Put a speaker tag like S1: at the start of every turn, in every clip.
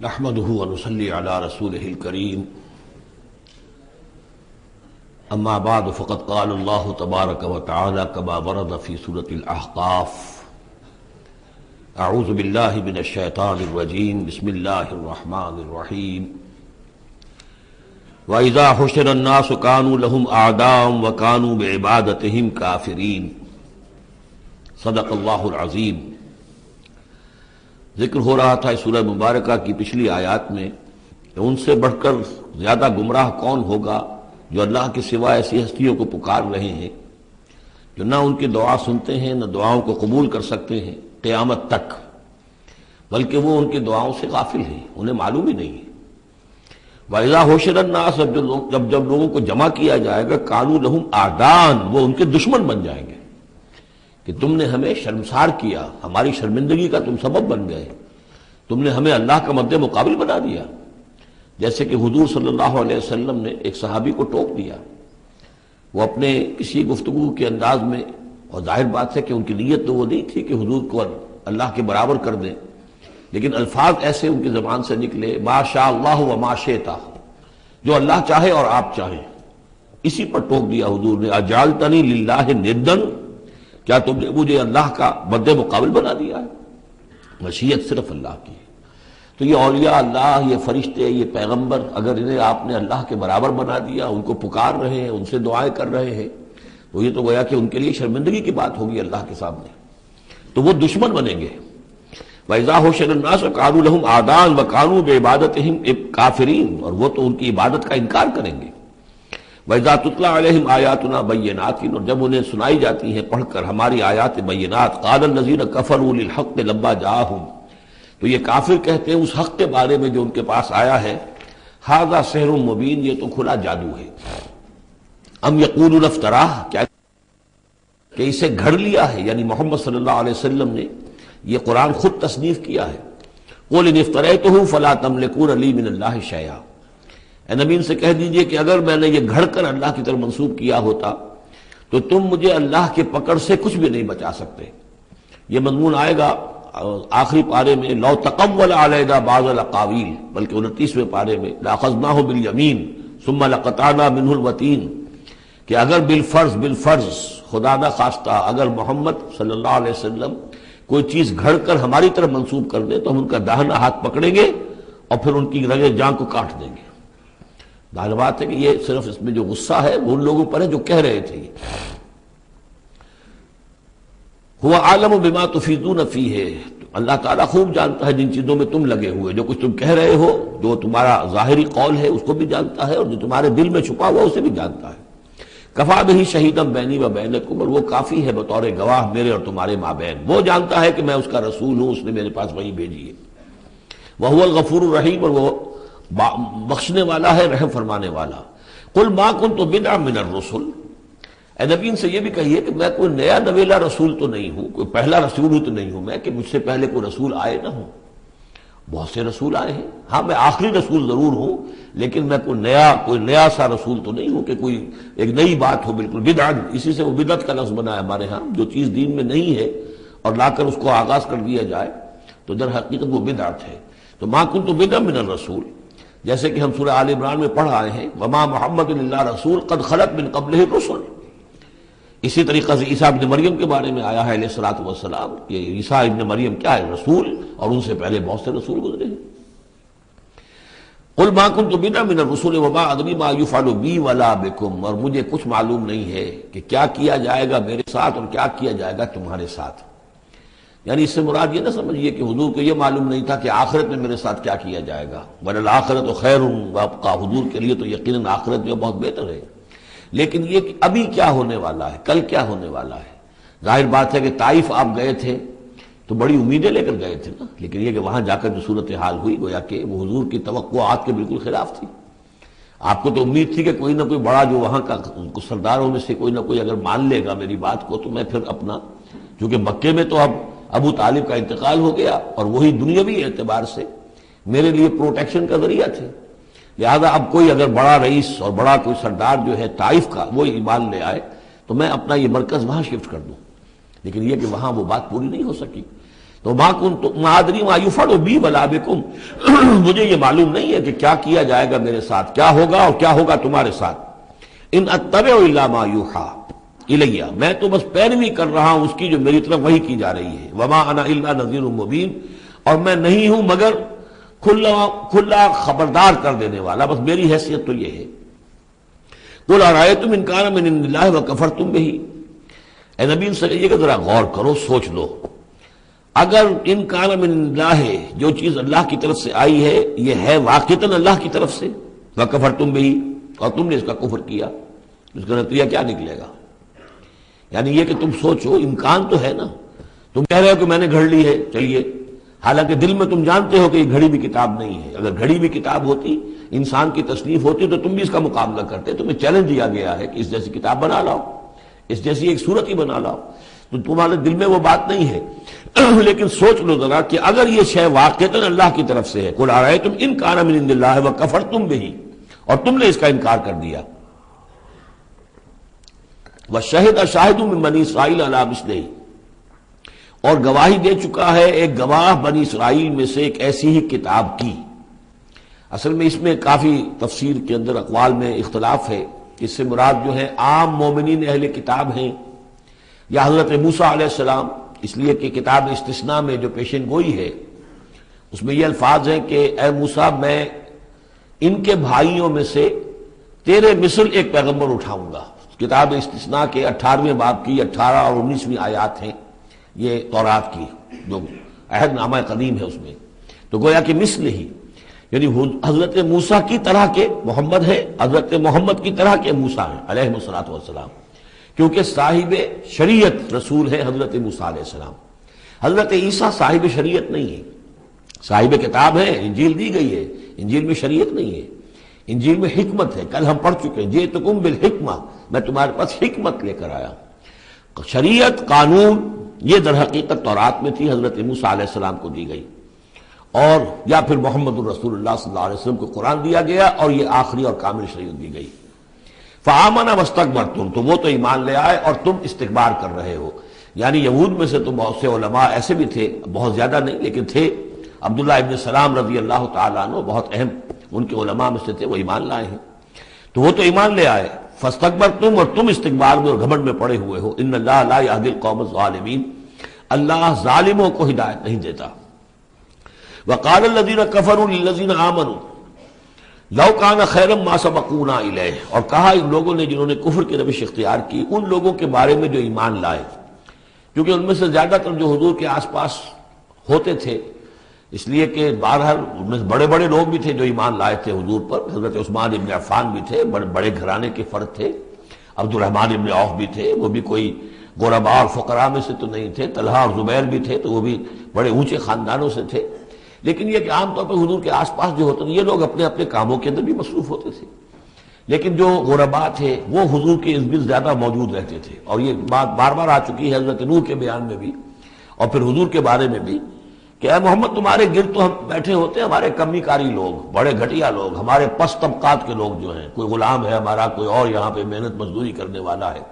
S1: نحمده ونصلي على رسوله الكريم اما بعد فقد قال الله تبارك وتعالى كما ورد في سورة الأحقاف اعوذ بالله من الشيطان الرجيم بسم الله الرحمن الرحيم وإذا حشر الناس كانوا لهم أعداء وكانوا بعبادتهم كافرين صدق اللہ العظیم۔ ذکر ہو رہا تھا اس سورہ مبارکہ کی پچھلی آیات میں کہ ان سے بڑھ کر زیادہ گمراہ کون ہوگا جو اللہ کے سوا ایسی ہستیوں کو پکار رہے ہیں جو نہ ان کی دعا سنتے ہیں نہ دعاؤں کو قبول کر سکتے ہیں قیامت تک، بلکہ وہ ان کی دعاؤں سے غافل ہیں، انہیں معلوم ہی نہیں ہے۔ وَإِذَا حُشِرَ النَّاسُ جب لوگوں کو جمع کیا جائے گا كَانُوا لَهُمْ أَعْدَاءً وہ ان کے دشمن بن جائیں گے کہ تم نے ہمیں شرمسار کیا، ہماری شرمندگی کا تم سبب بن گئے، تم نے ہمیں اللہ کا مد مقابل بنا دیا۔ جیسے کہ حضور صلی اللہ علیہ وسلم نے ایک صحابی کو ٹوک دیا، وہ اپنے کسی گفتگو کے انداز میں، اور ظاہر بات ہے کہ ان کی نیت تو وہ نہیں تھی کہ حضور کو اللہ کے برابر کر دیں، لیکن الفاظ ایسے ان کی زبان سے نکلے ما شاء اللہ و ما شئت، جو اللہ چاہے اور آپ چاہیں، اسی پر ٹوک دیا حضور نے۔ اجعلتنی للہ ندا، کیا تم نے مجھے اللہ کا مد مقابل بنا دیا ہے؟ مشیت صرف اللہ کی ہے۔ تو یہ اولیاء اللہ، یہ فرشتے، یہ پیغمبر، اگر انہیں آپ نے اللہ کے برابر بنا دیا، ان کو پکار رہے ہیں، ان سے دعائیں کر رہے ہیں، تو یہ تو گویا کہ ان کے لیے شرمندگی کی بات ہوگی اللہ کے سامنے، تو وہ دشمن بنیں گے۔ وَإِذَا حُشِرَ النَّاسُ كَانُوا لَهُمْ أَعْدَاءً وَكَانُوا بِعِبَادَتِهِمْ كَافِرِينَ، اور وہ تو ان کی عبادت کا انکار کریں گے۔ وَإِذَا تُتْلَىٰ عَلَيْهِمْ آيَاتُنَا بَيِّنَاتٍ، اور جب انہیں سنائی جاتی ہیں پڑھ کر ہماری آیات بینات، قَالَ الَّذِينَ كَفَرُوا لِلْحَقِّ لَمَّا جَاءَهُمْ، تو یہ کافر کہتے ہیں اس حق کے بارے میں جو ان کے پاس آیا ہے، هَذَا سِحْرٌ مُبِينٌ، یہ تو کھلا جادو ہے۔ ام یقولون افتراہ، کیا کہ اسے گھڑ لیا ہے، یعنی محمد صلی اللہ علیہ وسلم نے یہ قرآن خود تصنیف کیا ہے۔ قُلْ إِنِ افْتَرَيْتُهُ فَلَا تَمْلِكُونَ لِي مِنَ اللَّهِ شَيْئًا، اے نبی ان سے کہہ دیجئے کہ اگر میں نے یہ گھڑ کر اللہ کی طرف منسوب کیا ہوتا تو تم مجھے اللہ کے پکڑ سے کچھ بھی نہیں بچا سکتے۔ یہ مضمون آئے گا آخری پارے میں، لو تقول علینا بعض الاقاویل، بلکہ 29ویں پارے میں، لأخذناہ بالیمین ثم لقطعنا منہ الوتین، کہ اگر بالفرض خدا نہ خواستہ اگر محمد صلی اللہ علیہ وسلم کوئی چیز گھڑ کر ہماری طرف منسوب کر دیں تو ہم ان کا داہنا ہاتھ پکڑیں گے اور پھر ان کی رگے جان کو کاٹ دیں گے۔ ظاہر بات ہے کہ یہ صرف اس میں جو غصہ ہے وہ ان لوگوں پر ہے جو کہہ رہے تھے۔ هو عالم بما تفیدون فیہ، اللہ تعالیٰ خوب جانتا ہے جن چیزوں میں تم لگے ہوئے، جو کچھ تم کہہ رہے ہو، جو تمہارا ظاہری قول ہے اس کو بھی جانتا ہے، اور جو تمہارے دل میں چھپا ہوا اسے بھی جانتا ہے۔ کفا بہ شہیدا بینی و بینکم، اور وہ کافی ہے بطور گواہ میرے اور تمہارے مابین، وہ جانتا ہے کہ میں اس کا رسول ہوں، اس نے میرے پاس وحی بھیجی ہے۔ وہو الغفور الرحیم، اور وہ بخشنے والا ہے، رحم فرمانے والا۔ قل ما کنت بدعا من الرسل، اے نبی ان سے یہ بھی کہیے کہ میں کوئی نیا نویلا رسول تو نہیں ہوں، کوئی پہلا رسول تو نہیں ہوں میں کہ مجھ سے پہلے کوئی رسول آئے نہ ہوں۔ بہت سے رسول آئے ہیں، ہاں میں آخری رسول ضرور ہوں، لیکن میں کوئی نیا سا رسول تو نہیں ہوں کہ کوئی ایک نئی بات ہو بالکل۔ بدعت، اسی سے وہ بدعت کا لفظ بنا ہے ہمارے ہاں، جو چیز دین میں نہیں ہے اور لا کر اس کو آغاز کر دیا جائے تو در حقیقت وہ بدعت ہے۔ تو ما کنت بدعا من الرسول، جیسے کہ ہم سورہ آل عمران میں پڑھ آئے ہیں، وما محمد الا رسول قد خلت من قبلہ الرسل۔ اسی طریقہ سے عیسیٰ ابن مریم کے بارے میں آیا ہے علیہ الصلوۃ والسلام کہ عیسیٰ ابن مریم کیا ہے، رسول، اور ان سے پہلے بہت سے رسول گزرے ہیں۔ قل ما کنت بدعا من الرسل وما ادری ما یفعل بی ولا بکم، اور مجھے کچھ معلوم نہیں ہے کہ کیا کیا جائے گا میرے ساتھ اور کیا کیا جائے گا تمہارے ساتھ۔ یعنی اس سے مراد یہ نہ سمجھیے کہ حضور کو یہ معلوم نہیں تھا کہ آخرت میں میرے ساتھ کیا کیا جائے گا، وَلَلْآخِرَةُ خَيْرٌ وَأَبْقَىٰ، حضور کے لیے تو یقیناً آخرت جو بہت بہتر ہے، لیکن یہ کہ ابھی کیا ہونے والا ہے، کل کیا ہونے والا ہے۔ ظاہر بات ہے کہ طائف آپ گئے تھے تو بڑی امیدیں لے کر گئے تھے نا، لیکن یہ کہ وہاں جا کر جو صورتحال ہوئی گویا کہ وہ حضور کی توقعات کے بالکل خلاف تھی۔ آپ کو تو امید تھی کہ کوئی نہ کوئی بڑا جو وہاں کا سرداروں میں سے کوئی نہ کوئی اگر مان لے گا میری بات کو تو میں پھر اپنا، کیونکہ مکے میں تو اب ابو طالب کا انتقال ہو گیا اور وہی دنیاوی اعتبار سے میرے لیے پروٹیکشن کا ذریعہ تھے، لہذا اب کوئی اگر بڑا رئیس اور بڑا کوئی سردار جو ہے طائف کا وہ ایمان لے آئے تو میں اپنا یہ مرکز وہاں شفٹ کر دوں، لیکن یہ کہ وہاں وہ بات پوری نہیں ہو سکی۔ تو مادری ما یفعل بی ولا بکم، مجھے یہ معلوم نہیں ہے کہ کیا کیا جائے گا میرے ساتھ، کیا ہوگا اور کیا ہوگا تمہارے ساتھ. ان اتبع الا ما یوحی الیہ، میں تو بس پیروی کر رہا ہوں اس کی جو میری طرف وحی کی جا رہی ہے. وما انا الا نذیر مبین، اور میں نہیں ہوں مگر کھلا خبردار کر دینے والا، بس میری حیثیت تو یہ ہے. قل ارأیتم ان کان من عند اللہ وکفرتم بہ، اے نبی ان سے کہیے کہ ذرا غور کرو، سوچ لو، اگر ان کان من عند اللہ، جو چیز اللہ کی طرف سے آئی ہے یہ ہے واقعتاً اللہ کی طرف سے، وکفرتم بہ، اور تم نے اس کا کفر کیا، اس کا نتیجہ کیا نکلے گا؟ یعنی یہ کہ تم سوچو، امکان تو ہے نا. تم کہہ رہے ہو کہ میں نے گھڑ لی ہے، چلیے، حالانکہ دل میں تم جانتے ہو کہ یہ گھڑی بھی کتاب نہیں ہے. اگر گھڑی بھی کتاب ہوتی، انسان کی تصنیف ہوتی، تو تم بھی اس کا مقابلہ کرتے. تمہیں چیلنج دیا گیا ہے کہ اس جیسی کتاب بنا لاؤ، اس جیسی ایک صورت ہی بنا لاؤ، تو تمہارے دل میں وہ بات نہیں ہے. لیکن سوچ لو ذرا کہ اگر یہ شے واقعتاً اللہ کی طرف سے ہے، قل ارأیتم ان کان من عند اللہ وکفرتم بہ، اور تم نے اس کا انکار کر دیا. وشہد شاہد من بنی اسرائیل علی مثلہ، اور گواہی دے چکا ہے ایک گواہ بنی اسرائیل میں سے ایک ایسی ہی کتاب کی. اصل میں اس میں کافی تفسیر کے اندر اقوال میں اختلاف ہے. اس سے مراد جو ہے عام مومنین اہل کتاب ہیں یا حضرت موسیٰ علیہ السلام، اس لیے کہ کتاب استثناء میں جو پیشن گوئی ہے اس میں یہ الفاظ ہیں کہ اے موسیٰ، میں ان کے بھائیوں میں سے تیرے مثل ایک پیغمبر اٹھاؤں گا. کتاب استثناء کے 18ویں باب کی 18 اور 19ویں آیات ہیں یہ تورات کی، جو عہد نامہ قدیم ہے اس میں. تو گویا کہ مثل ہی، یعنی حضرت موسیٰ کی طرح کے محمد ہے، حضرت محمد کی طرح کے موسیٰ ہیں علیہ الصلوۃ والسلام، کیونکہ صاحب شریعت رسول ہے حضرت موسیٰ علیہ السلام. حضرت عیسیٰ صاحب شریعت نہیں ہے، صاحب کتاب ہے، انجیل دی گئی ہے، انجیل میں شریعت نہیں ہے، انجیل میں حکمت ہے. کل ہم پڑھ چکے ہیں جئتکم بالحکمہ، میں تمہارے پاس حکمت لے کر آیا. شریعت، قانون، یہ در حقیقت تورات میں تھی، حضرت موسیٰ علیہ السلام کو دی گئی، اور یا پھر محمد الرسول اللہ صلی اللہ علیہ وسلم کو قرآن دیا گیا، اور یہ آخری اور کامل شریعت دی گئی. فآمنوا واستكبرتم، تو وہ تو ایمان لے آئے اور تم استکبار کر رہے ہو. یعنی یہود میں سے تو بہت سے علماء ایسے بھی تھے، بہت زیادہ نہیں لیکن تھے. عبداللہ ابن سلام رضی اللہ تعالیٰ عنہ بہت اہم ان کے علماء میں سے تھے، وہ ایمان لائے ہیں. تو وہ تو ایمان لے آئے. فاستكبرتم، اور تم استکبار میں اور گھمنڈ میں پڑے ہوئے ہو. ان اللہ لا یہدی القوم الظالمین، اللہ ظالموں کو ہدایت نہیں دیتا. وقال الذین کفروا للذین آمنوا لو کان خیرا ما سبقونا الیہ، اور کہا ان لوگوں نے جنہوں نے کفر کی روش اختیار کی ان لوگوں کے بارے میں جو ایمان لائے، کیونکہ ان میں سے زیادہ تر جو حضور کے آس پاس ہوتے تھے، اس لیے کہ بہرحال ان میں بڑے بڑے لوگ بھی تھے جو ایمان لائے تھے حضور پر. حضرت عثمان ابن عفان بھی تھے، بڑے گھرانے کے فرد تھے. عبد الرحمن ابن عوف بھی تھے، وہ بھی کوئی غرباء اور فقراء میں سے تو نہیں تھے. طلحہ اور زبیر بھی تھے، تو وہ بھی بڑے اونچے خاندانوں سے تھے. لیکن یہ کہ عام طور پر حضور کے آس پاس جو ہوتے تھے یہ لوگ اپنے اپنے کاموں کے اندر بھی مصروف ہوتے تھے، لیکن جو غرباء تھے وہ حضور کے ارد گرد زیادہ موجود رہتے تھے. اور یہ بات بار بار آ چکی ہے حضرت نوح کے بیان میں بھی اور پھر حضور کے بارے میں بھی کہ اے محمد تمہارے گرد تو ہم بیٹھے ہوتے ہیں ہمارے کمی کاری لوگ، بڑے گھٹیا لوگ، ہمارے پس طبقات کے لوگ جو ہیں، کوئی غلام ہے ہمارا، کوئی اور یہاں پہ محنت مزدوری کرنے والا ہے،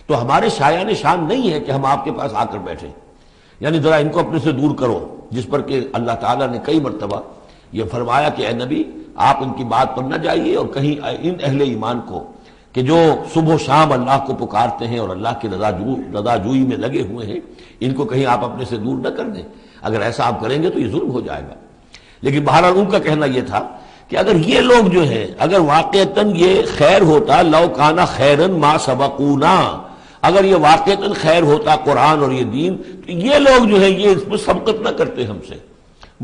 S1: تو ہمارے شایان شان نہیں ہے کہ ہم آپ کے پاس آ کر بیٹھیں. یعنی ذرا ان کو اپنے سے دور کرو. جس پر کہ اللہ تعالیٰ نے کئی مرتبہ یہ فرمایا کہ اے نبی آپ ان کی بات پر نہ جائیے، اور کہیں ان اہل ایمان کو کہ جو صبح و شام اللہ کو پکارتے ہیں اور اللہ کی رضا جوئی میں لگے ہوئے ہیں، ان کو کہیں آپ اپنے سے دور نہ کر دیں. اگر ایسا آپ کریں گے تو یہ ظلم ہو جائے گا. لیکن بہرحال ان کا کہنا یہ تھا کہ اگر یہ لوگ جو ہیں، اگر واقعتاً یہ خیر ہوتا، لو کان خیرا ما سبقونا، اگر یہ واقعتاً خیر ہوتا قرآن اور یہ دین، تو یہ لوگ جو ہیں یہ اس میں سبقت نہ کرتے ہم سے.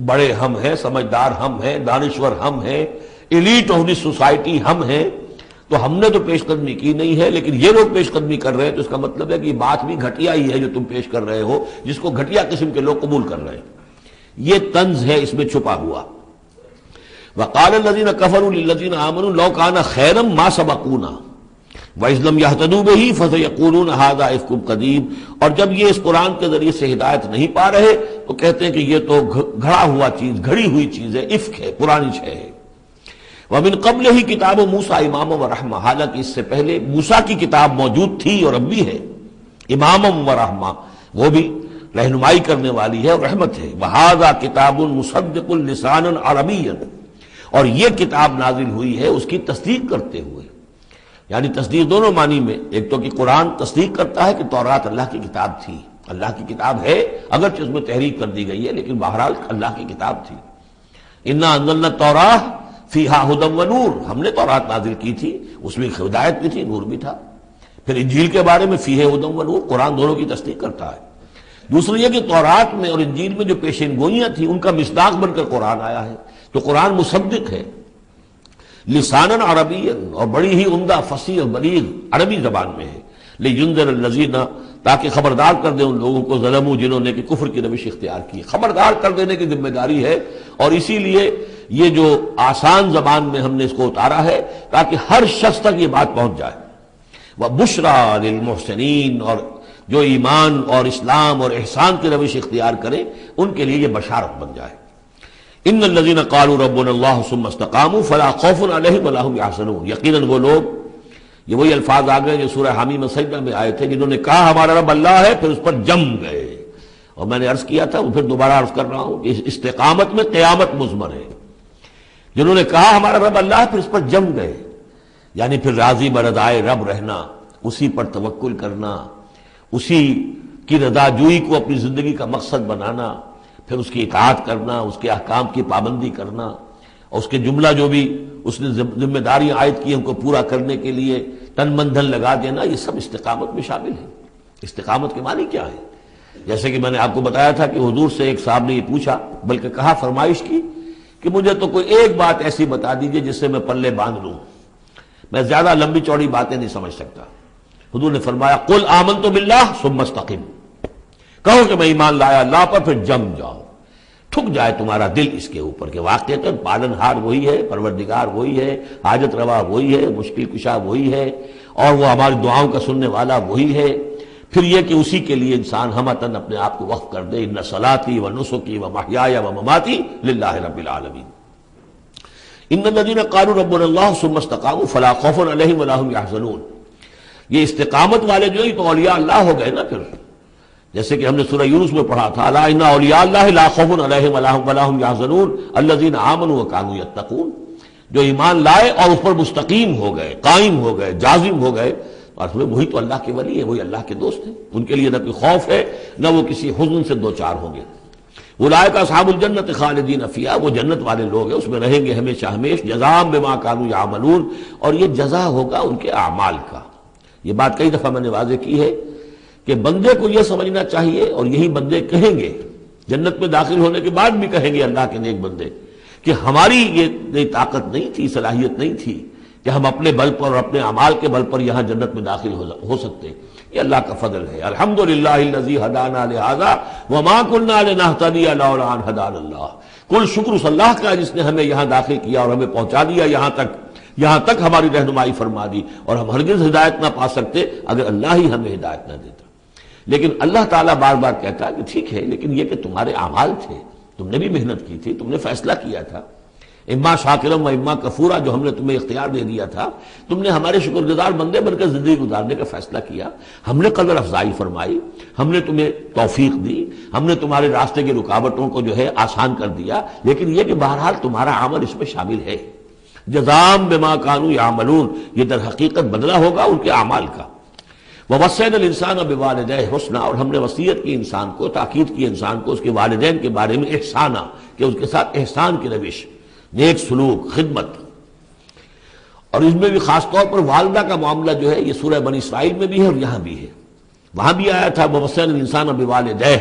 S1: بڑے ہم ہیں، سمجھدار ہم ہیں، دانشور ہم ہیں، ایلیٹ آف دی سوسائٹی ہم ہیں، تو ہم نے تو پیش قدمی کی نہیں ہے. لیکن یہ لوگ پیش قدمی کر رہے ہیں، تو اس کا مطلب ہے کہ یہ بات بھی گھٹیا ہی ہے جو تم پیش کر رہے ہو، جس کو گھٹیا قسم کے لوگ قبول کر رہے ہیں. یہ طنز ہے اس میں چھپا ہوا. وقال الذین کفروا للذین آمنوا لو کان خیرا ما سبقونا وَإِذْ لَمْ يَهْتَدُوا بِهِ فَسَيَقُولُونَ هَذَا إِفْكٌ قَدِيمٌ، اور جب یہ اس قرآن کے ذریعے سے ہدایت نہیں پا رہے تو کہتے ہیں کہ یہ تو گھڑا ہوا چیز، گھڑی ہوئی چیز ہے، افک ہے، پرانی شے ہے. وَمِن قَبْلِهِ کتاب موسیٰ اماما ورحمہ، حالانکہ اس سے پہلے موسیٰ کی کتاب موجود تھی اور اب بھی ہے، اماما ورحمہ، وہ بھی رہنمائی کرنے والی ہے اور رحمت ہے۔ وَهَذَا كِتَابٌ مُصَدِّقٌ لِسَانًا عَرَبِيًّا، اور یہ کتاب نازل ہوئی ہے اس کی تصدیق کرتے ہوئے، یعنی تصدیق دونوں معنی میں، ایک تو کہ قرآن تصدیق کرتا ہے کہ تورات اللہ کی کتاب تھی، اللہ کی کتاب ہے، اگرچہ اس میں تحریف کر دی گئی ہے لیکن بہرحال اللہ کی کتاب تھی۔ اِنَّا أَنزَلْنَا التَّوْرَاةَ فِيهَا هُدًى وَنُورٌ، ہم نے تورات نازل کی تھی، اس میں ہدایت بھی تھی، نور بھی تھا۔ پھر انجیل کے بارے میں فیہ ہدی ونور، قرآن دونوں کی تصدیق کرتا ہے۔ دوسرا یہ کہ تورات میں اور انجیل میں جو پیشین گوئیاں تھیں ان کا مصداق بن کر قرآن آیا ہے، تو قرآن مصدق ہے لسانًا عربیًا، اور بڑی ہی عمدہ فصیح اور بلیغ عربی زبان میں ہے، لینذر الذین، تاکہ خبردار کر دے ان لوگوں کو ظلموا جنہوں نے کہ کفر کی روش اختیار کی، خبردار کر دینے کی ذمہ داری ہے۔ اور اسی لیے یہ جو آسان زبان میں ہم نے اس کو اتارا ہے تاکہ ہر شخص تک یہ بات پہنچ جائے۔ وَبُشْرَىٰ لِلْمُحْسِنِينَ، اور جو ایمان اور اسلام اور احسان کی روش اختیار کریں ان کے لیے یہ بشارت بن جائے۔ ان الذین قالوا ربنا اللہ ثم استقاموا فلا خوف علیہم ولا هم يحزنون، یقیناً وہ لوگ، یہ وہی الفاظ آ گئے جو سورہ حامیم سجدہ میں آئے تھے، جنہوں نے کہا ہمارا رب اللہ ہے پھر اس پر جم گئے۔ اور میں نے عرض کیا تھا، وہ پھر دوبارہ عرض کر رہا ہوں کہ استقامت میں قیامت مضمر ہے۔ جنہوں نے کہا ہمارا رب اللہ ہے پھر اس پر جم گئے، یعنی پھر راضی برضائے رب رہنا، اسی پر توکل کرنا، اسی کی رضا جوئی کو اپنی زندگی کا مقصد بنانا، پھر اس کی اطاعت کرنا، اس کے احکام کی پابندی کرنا، اور اس کے جملہ جو بھی اس نے ذمہ داریاں عائد کی ان کو پورا کرنے کے لیے تن من دھن لگا دینا، یہ سب استقامت میں شامل ہے۔ استقامت کے معنی کیا ہے؟ جیسے کہ میں نے آپ کو بتایا تھا کہ حضور سے ایک صاحب نے یہ پوچھا، بلکہ کہا، فرمائش کی کہ مجھے تو کوئی ایک بات ایسی بتا دیجئے جس سے میں پلے باندھ لوں، میں زیادہ لمبی چوڑی باتیں نہیں سمجھ سکتا۔ حضور نے فرمایا، قل آمنت باللہ ثم استقم، کہو کہ میں ایمان لایا اللہ پر، پھر جم جاؤ، ٹھک جائے تمہارا دل اس کے اوپر کہ واقعتاً پالن ہار وہی ہے، پروردگار وہی ہے، حاجت روا وہی ہے، مشکل کشا وہی ہے، اور وہ ہماری دعاؤں کا سننے والا وہی ہے۔ پھر یہ کہ اسی کے لیے انسان ہمتاً اپنے آپ کو وقف کر دے، ان صلاتی و نسکی و محیای و مماتی للہ رب العالمین۔ ان الذین قالوا ربنا اللہ ثم استقاموا فلا خوف علیہم ولا هم يحزنون، یہ استقامت والے جو ہیں تو اولیاء اللہ ہو گئے نا۔ پھر جیسے کہ ہم نے سورہ یونس میں پڑھا تھا، الا ان اولیاء اللہ لا خوف علیہم ولا هم يحزنون الذین آمنوا وكانوا يتقون، جو ایمان لائے اور اس پر مستقیم ہو گئے، قائم ہو گئے، جازم ہو گئے، اور وہی تو اللہ کے ولی ہیں، وہی اللہ کے دوست ہیں۔ ان کے لیے نہ کوئی خوف ہے، نہ وہ کسی حزن سے دوچار ہوں گے۔ اولئک اصحاب الجنت خالدین فیہا، وہ جنت والے لوگ ہیں، اس میں رہیں گے ہمیشہ ہمیش، جزاء بما كانوا يعملون، اور یہ جزا ہوگا ان کے اعمال کا۔ یہ بات کئی دفعہ میں نے واضح کی ہے کہ بندے کو یہ سمجھنا چاہیے، اور یہی بندے کہیں گے جنت میں داخل ہونے کے بعد بھی کہیں گے اللہ کے نیک بندے، کہ ہماری یہ طاقت نہیں تھی، صلاحیت نہیں تھی کہ ہم اپنے بل پر اور اپنے اعمال کے بل پر یہاں جنت میں داخل ہو سکتے۔ یہ اللہ کا فضل ہے۔ الحمدللہ الذی ہدانا لہذا وما كنا لنہتدی لولا ان ہدانا اللہ، کل شکر اس اللہ کا جس نے ہمیں یہاں داخل کیا اور ہمیں پہنچا دیا یہاں تک ہماری رہنمائی فرما دی، اور ہم ہرگز ہدایت نہ پا سکتے اگر اللہ ہی ہمیں ہدایت نہ دیتا۔ لیکن اللہ تعالیٰ بار بار کہتا ہے کہ ٹھیک ہے، لیکن یہ کہ تمہارے اعمال تھے، تم نے بھی محنت کی تھی، تم نے فیصلہ کیا تھا، اما شاکرم و اما کفورا، جو ہم نے تمہیں اختیار دے دیا تھا، تم نے ہمارے شکر گزار بندے بن کر زندگی گزارنے کا فیصلہ کیا، ہم نے قدر افزائی فرمائی، ہم نے تمہیں توفیق دی، ہم نے تمہارے راستے کی رکاوٹوں کو جو ہے آسان کر دیا، لیکن یہ کہ بہرحال تمہارا عمل اس میں شامل ہے۔ جزاء بما كانوا يعملون، یہ در حقیقت بدلہ ہوگا ان کے اعمال کا۔ ووصینا الانسان بوالدیہ حسنا، اور ہم نے وصیت کی انسان کو، تاکید کی انسان کو اس کے والدین کے بارے میں احسانا، کہ اس کے ساتھ احسان کی روش، نیک سلوک، خدمت۔ اور اس میں بھی خاص طور پر والدہ کا معاملہ جو ہے یہ سورہ بنی اسرائیل میں بھی ہے اور یہاں بھی ہے۔ وہاں بھی آیا تھا ووصینا الانسان بوالدیہ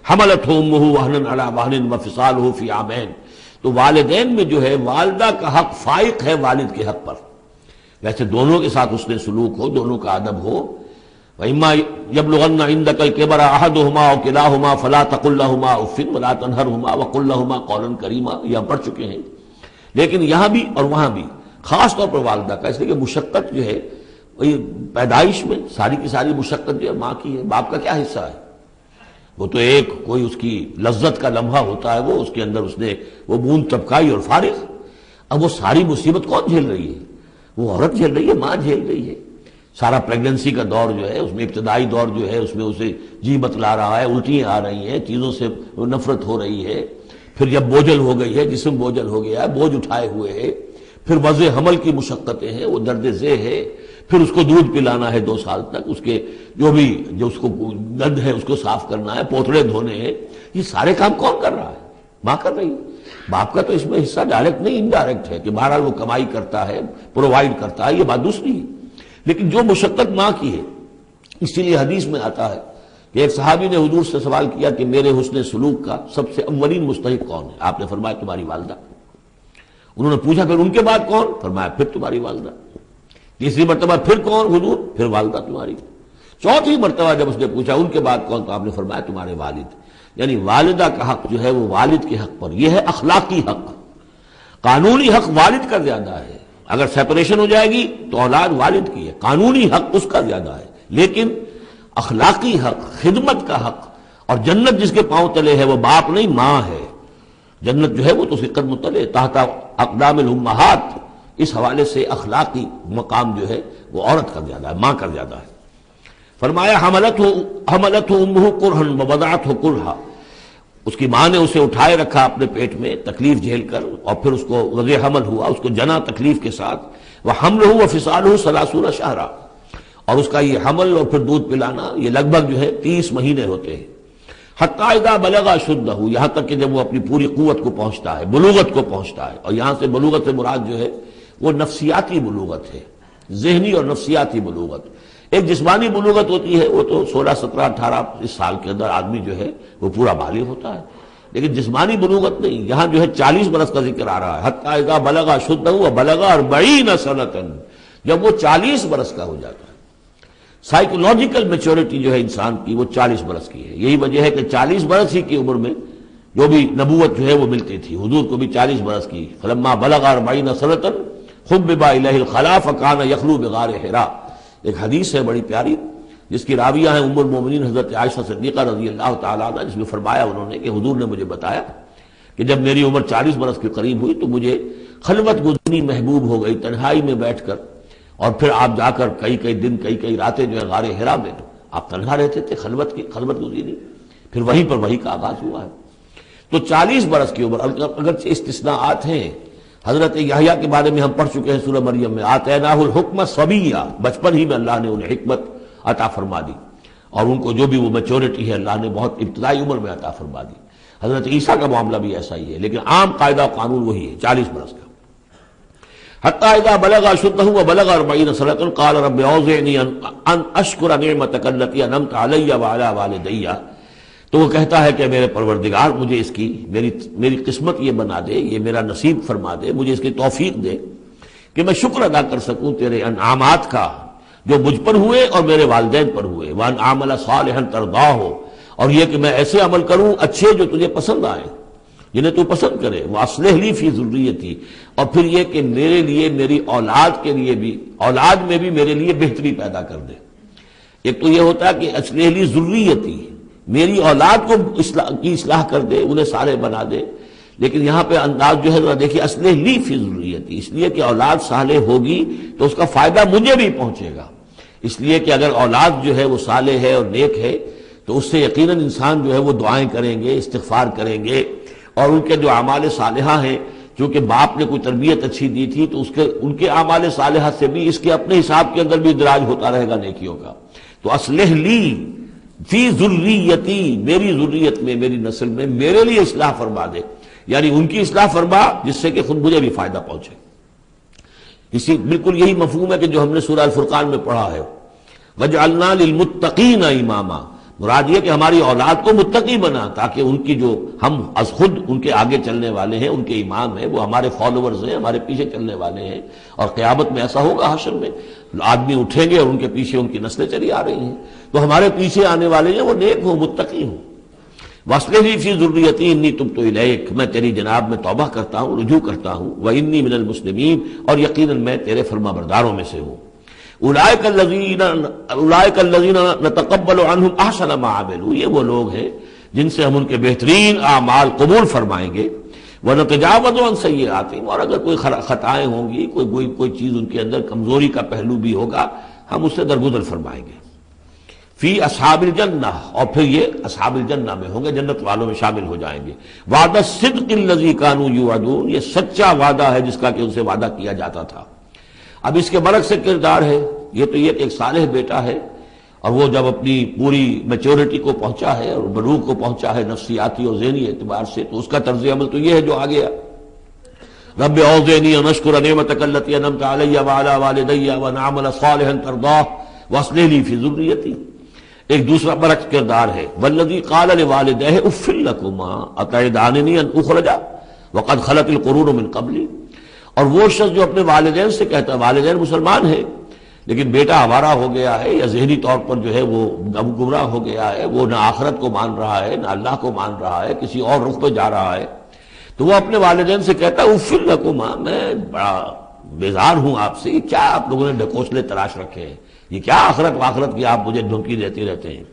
S1: حملتہ امہ وہنا علی وہن وفصالہ فی عامین، تو والدین میں جو ہے والدہ کا حق فائق ہے والد کے حق پر، ویسے دونوں کے ساتھ اس نے سلوک ہو، دونوں کا ادب ہو۔ وَإِمَّا يَبْلُغَنَّ عِندَكَ الْكِبَرَ أَحَدُهُمَا أَوْ كِلَاهُمَا فَلَا تَقُل لَّهُمَا أُفٍّ وَلَا تَنْهَرْهُمَا وَقُل لَّهُمَا قَوْلًا كَرِيمًا، یہ ہم پڑھ چکے ہیں۔ لیکن یہاں بھی اور وہاں بھی خاص طور پر والدہ کا، اس لیے کہ مشقت جو ہے پیدائش میں ساری کی ساری مشقت جو ہے ماں کی ہے، باپ کا کیا حصہ ہے؟ وہ تو ایک کوئی اس کی لذت کا لمحہ ہوتا ہے، وہ اس کے اندر اس نے وہ بوند ٹپکائی اور فارغ۔ اب وہ ساری مصیبت کون جھیل رہی ہے؟ وہ عورت جھیل رہی ہے، ماں جھیل رہی ہے۔ سارا پریگننسی کا دور جو ہے، اس میں ابتدائی دور جو ہے، اس میں اسے جی بتلا رہا ہے، الٹیاں آ رہی ہیں، چیزوں سے نفرت ہو رہی ہے، پھر جب بوجھل ہو گئی ہے، جسم بوجھل ہو گیا ہے، بوجھ اٹھائے ہوئے ہے، پھر وضع حمل کی مشقتیں ہیں، وہ درد ذیل ہے، پھر اس کو دودھ پلانا ہے 2 سال تک، اس کے جو اس کو گند ہے اس کو صاف کرنا ہے، پوتڑے دھونے ہیں، یہ سارے کام کون کر رہا ہے؟ ماں کر رہی ہے۔ باپ کا تو اس میں حصہ ڈائریکٹ نہیں، انڈائریکٹ ہے کہ بہرحال وہ کمائی کرتا ہے، پرووائڈ کرتا ہے، یہ بات دوسری ہے، لیکن جو مشقت ماں کی ہے، اسی لیے حدیث میں آتا ہے کہ ایک صحابی نے حضور سے سوال کیا کہ میرے حسن سلوک کا سب سے اولین مستحق کون ہے؟ آپ نے فرمایا تمہاری والدہ۔ انہوں نے پوچھا پھر ان کے بعد کون؟ فرمایا پھر تمہاری والدہ۔ تیسری مرتبہ پھر کون؟ حضور پھر والدہ تمہاری۔ چوتھی مرتبہ جب اس نے پوچھا ان کے بعد کون، تو آپ نے فرمایا تمہارے والد۔ یعنی والدہ کا حق جو ہے وہ والد کے حق پر، یہ ہے اخلاقی حق۔ قانونی حق والد کا زیادہ ہے، اگر سیپریشن ہو جائے گی تو اولاد والد کی ہے، قانونی حق اس کا زیادہ ہے، لیکن اخلاقی حق، خدمت کا حق اور جنت جس کے پاؤں تلے ہے وہ باپ نہیں ماں ہے۔ جنت جو ہے وہ تو اس کے قدم تلے تحت اقدام الامہات، اس حوالے سے اخلاقی مقام جو ہے وہ عورت کا زیادہ ہے، ماں کا زیادہ ہے۔ فرمایا حملتہ امہ کرہا ووضعتہ کرہا، اس کی ماں نے اسے اٹھائے رکھا اپنے پیٹ میں تکلیف جھیل کر، اور پھر اس کو وضع حمل ہوا، اس کو جنا تکلیف کے ساتھ، وحملہ وفصالہ 30 شہرا، اور اس کا یہ حمل اور پھر دودھ پلانا یہ لگ بھگ جو ہے 30 مہینے ہوتے ہیں۔ حتی اذا بلغ اشدہ، یہاں تک کہ جب وہ اپنی پوری قوت کو پہنچتا ہے، بلوغت کو پہنچتا ہے، اور یہاں سے بلوغت سے مراد جو ہے وہ نفسیاتی بلوغت ہے، ذہنی اور نفسیاتی بلوغت۔ ایک جسمانی بلوغت ہوتی ہے، وہ تو 16 17 18 اس سال کے اندر آدمی جو ہے وہ پورا بالغ ہوتا ہے، لیکن جسمانی بلوغت نہیں، یہاں جو ہے 40 برس کا ذکر آ رہا ہے۔ حتی اذا بلغ اشدہ وبلغ 40 سنۃ، جب وہ 40 برس کا ہو جاتا ہے۔ سائیکولوجیکل میچورٹی جو ہے انسان کی وہ 40 برس کی ہے، یہی وجہ ہے کہ 40 برس ہی کی عمر میں جو بھی نبوت جو ہے وہ ملتی تھی، حضور کو بھی 40 برس کی۔ فلما بلغ 40 سنۃ حبب الیہ الخلاء فکان یخلو بغار حراء، ایک حدیث ہے بڑی پیاری جس کی راویہ ہیں ام المومنین حضرت عائشہ صدیقہ رضی اللہ تعالیٰ عنہ، جس میں فرمایا انہوں نے کہ حضور نے مجھے بتایا کہ جب میری عمر 40 برس کے قریب ہوئی تو مجھے خلوت گزرنی محبوب ہو گئی، تنہائی میں بیٹھ کر، اور پھر آپ جا کر کئی دن کئی راتیں جو ہے غار حرا میں آپ تنہا رہتے تھے، خلوت گزری، پھر وہیں پر وہی کا آغاز ہوا ہے۔ تو 40 برس کی عمر، اگرچہ استثناءات ہیں، حضرت یحییٰ کے بارے میں ہم پڑھ چکے ہیں سورہ مریم میں، آتیناہ الحکم صبیہ، بچپن ہی میں اللہ نے انہیں حکمت عطا فرما دی، اور ان کو جو بھی وہ میچورٹی ہے اللہ نے بہت ابتدائی عمر میں عطا فرما دی۔ حضرت عیسیٰ کا معاملہ بھی ایسا ہی ہے، لیکن عام قاعدہ و قانون وہی ہے 40 برس کا۔ حتی اذا بلغ اشدہ وبلغ 40 سنۃ قال رب اوزعنی ان اشکر نعمتک التی انعمت علی وعلی والدی، تو وہ کہتا ہے کہ میرے پروردگار مجھے اس کی میری قسمت یہ بنا دے، یہ میرا نصیب فرما دے، مجھے اس کی توفیق دے کہ میں شکر ادا کر سکوں تیرے انعامات کا جو مجھ پر ہوئے اور میرے والدین پر ہوئے، وان اعمل صالحا ترضاہ، اور یہ کہ میں ایسے عمل کروں اچھے جو تجھے پسند آئے، جنہیں تو پسند کرے، واصلح لی فی ذریتی، اور پھر یہ کہ میرے لیے میری اولاد کے لیے بھی، اولاد میں بھی میرے لیے بہتری پیدا کر دے۔ ایک تو یہ ہوتا ہے کہ اصلح لی ذریتی، میری اولاد کو کی اصلاح کر دے، انہیں صالح بنا دے، لیکن یہاں پہ انداز جو ہے ذرا دیکھیے، اصلح لی فی ذریتی، اس لیے کہ اولاد صالح ہوگی تو اس کا فائدہ مجھے بھی پہنچے گا، اس لیے کہ اگر اولاد جو ہے وہ صالح ہے اور نیک ہے تو اس سے یقیناً انسان جو ہے وہ دعائیں کریں گے، استغفار کریں گے، اور ان کے جو اعمال صالحہ ہیں، چونکہ باپ نے کوئی تربیت اچھی دی تھی تو ان کے اعمال صالحہ سے بھی اس کے اپنے حساب کے اندر بھی ادراج ہوتا رہے گا نیکیوں کا۔ تو اصلح لی فی ذریتی، میری ذریت میں، میری نسل میں میرے لیے اصلاح فرما دے، یعنی ان کی اصلاح فرما جس سے کہ خود مجھے بھی فائدہ پہنچے۔ اسی بالکل یہی مفہوم ہے کہ جو ہم نے سورہ الفرقان میں پڑھا ہے، وَجْعَلْنَا لِلْمُتَّقِينَ إِمَامًا، مراد یہ کہ ہماری اولاد کو متقی بنا، تاکہ ان کی جو ہم از خود ان کے آگے چلنے والے ہیں، ان کے امام ہیں، وہ ہمارے فالوورز ہیں، ہمارے پیچھے چلنے والے ہیں، اور قیامت میں ایسا ہوگا حشر میں آدمی اٹھیں گے اور ان کے پیچھے ان کی نسلیں چلی آ رہی ہیں، تو ہمارے پیچھے آنے والے ہیں وہ نیک ہوں، متقی ہوں۔ وَاصْلِحْ لِي فِي ذُرِّيَّتِي إِنِّي تُبْتُ إِلَيْكَ، میں تیری جناب میں توبہ کرتا ہوں، رجوع کرتا ہوں، وَإِنِّي مِنَ الْمُسْلِمِينَ، اور یقیناً میں تیرے فرما برداروں میں سے ہوں۔ اولئک الذین نتقبل عنہم احسن ما عملوا، یہ وہ لوگ ہیں جن سے ہم ان کے بہترین اعمال قبول فرمائیں گے، ونتجاوز عن سیئاتہم، اور اگر کوئی خطائیں ہوں گی، کوئی چیز ان کے اندر کمزوری کا پہلو بھی ہوگا ہم اس سے درگزر فرمائیں گے. فی اصحاب الجنہ، اور پھر یہ اصحاب الجنہ میں ہوں گے، جنت والوں میں شامل ہو جائیں گے. وعد الصدق الذی کانوا یوعدون، یہ سچا وعدہ ہے جس کا کہ ان سے وعدہ کیا جاتا تھا. اب اس کے برعکس سے کردار ہے. یہ تو یہ ایک صالح بیٹا ہے، اور وہ جب اپنی پوری میچورٹی کو پہنچا ہے اور بلوغ کو پہنچا ہے نفسیاتی اور ذہنی اعتبار سے، تو اس کا طرز عمل تو یہ ہے جو آ گیا. رب اوزعنی ان اشکر نعمتک التی انعمت علی وعلی والدی وان اعمل صالحا ترضاہ واصلح لی فی ذریتی. ایک دوسرا برعکس کردار ہے. والذی قال لوالدیہ اف لکما اتعداننی ان اخرج وقد خلت القرون من قبلی. اور وہ شخص جو اپنے والدین سے کہتا ہے، والدین مسلمان ہیں لیکن بیٹا آوارہ ہو گیا ہے یا ذہنی طور پر جو ہے وہ گمراہ ہو گیا ہے، وہ نہ آخرت کو مان رہا ہے نہ اللہ کو مان رہا ہے، کسی اور رخ پہ جا رہا ہے، تو وہ اپنے والدین سے کہتا ہے اف لکما، میں بڑا بیزار ہوں آپ سے، یہ کیا آپ لوگوں نے ڈھکوسلے تراش رکھے ہیں، یہ کیا آخرت واخرت کی آپ مجھے دھمکی دیتے رہتے ہیں.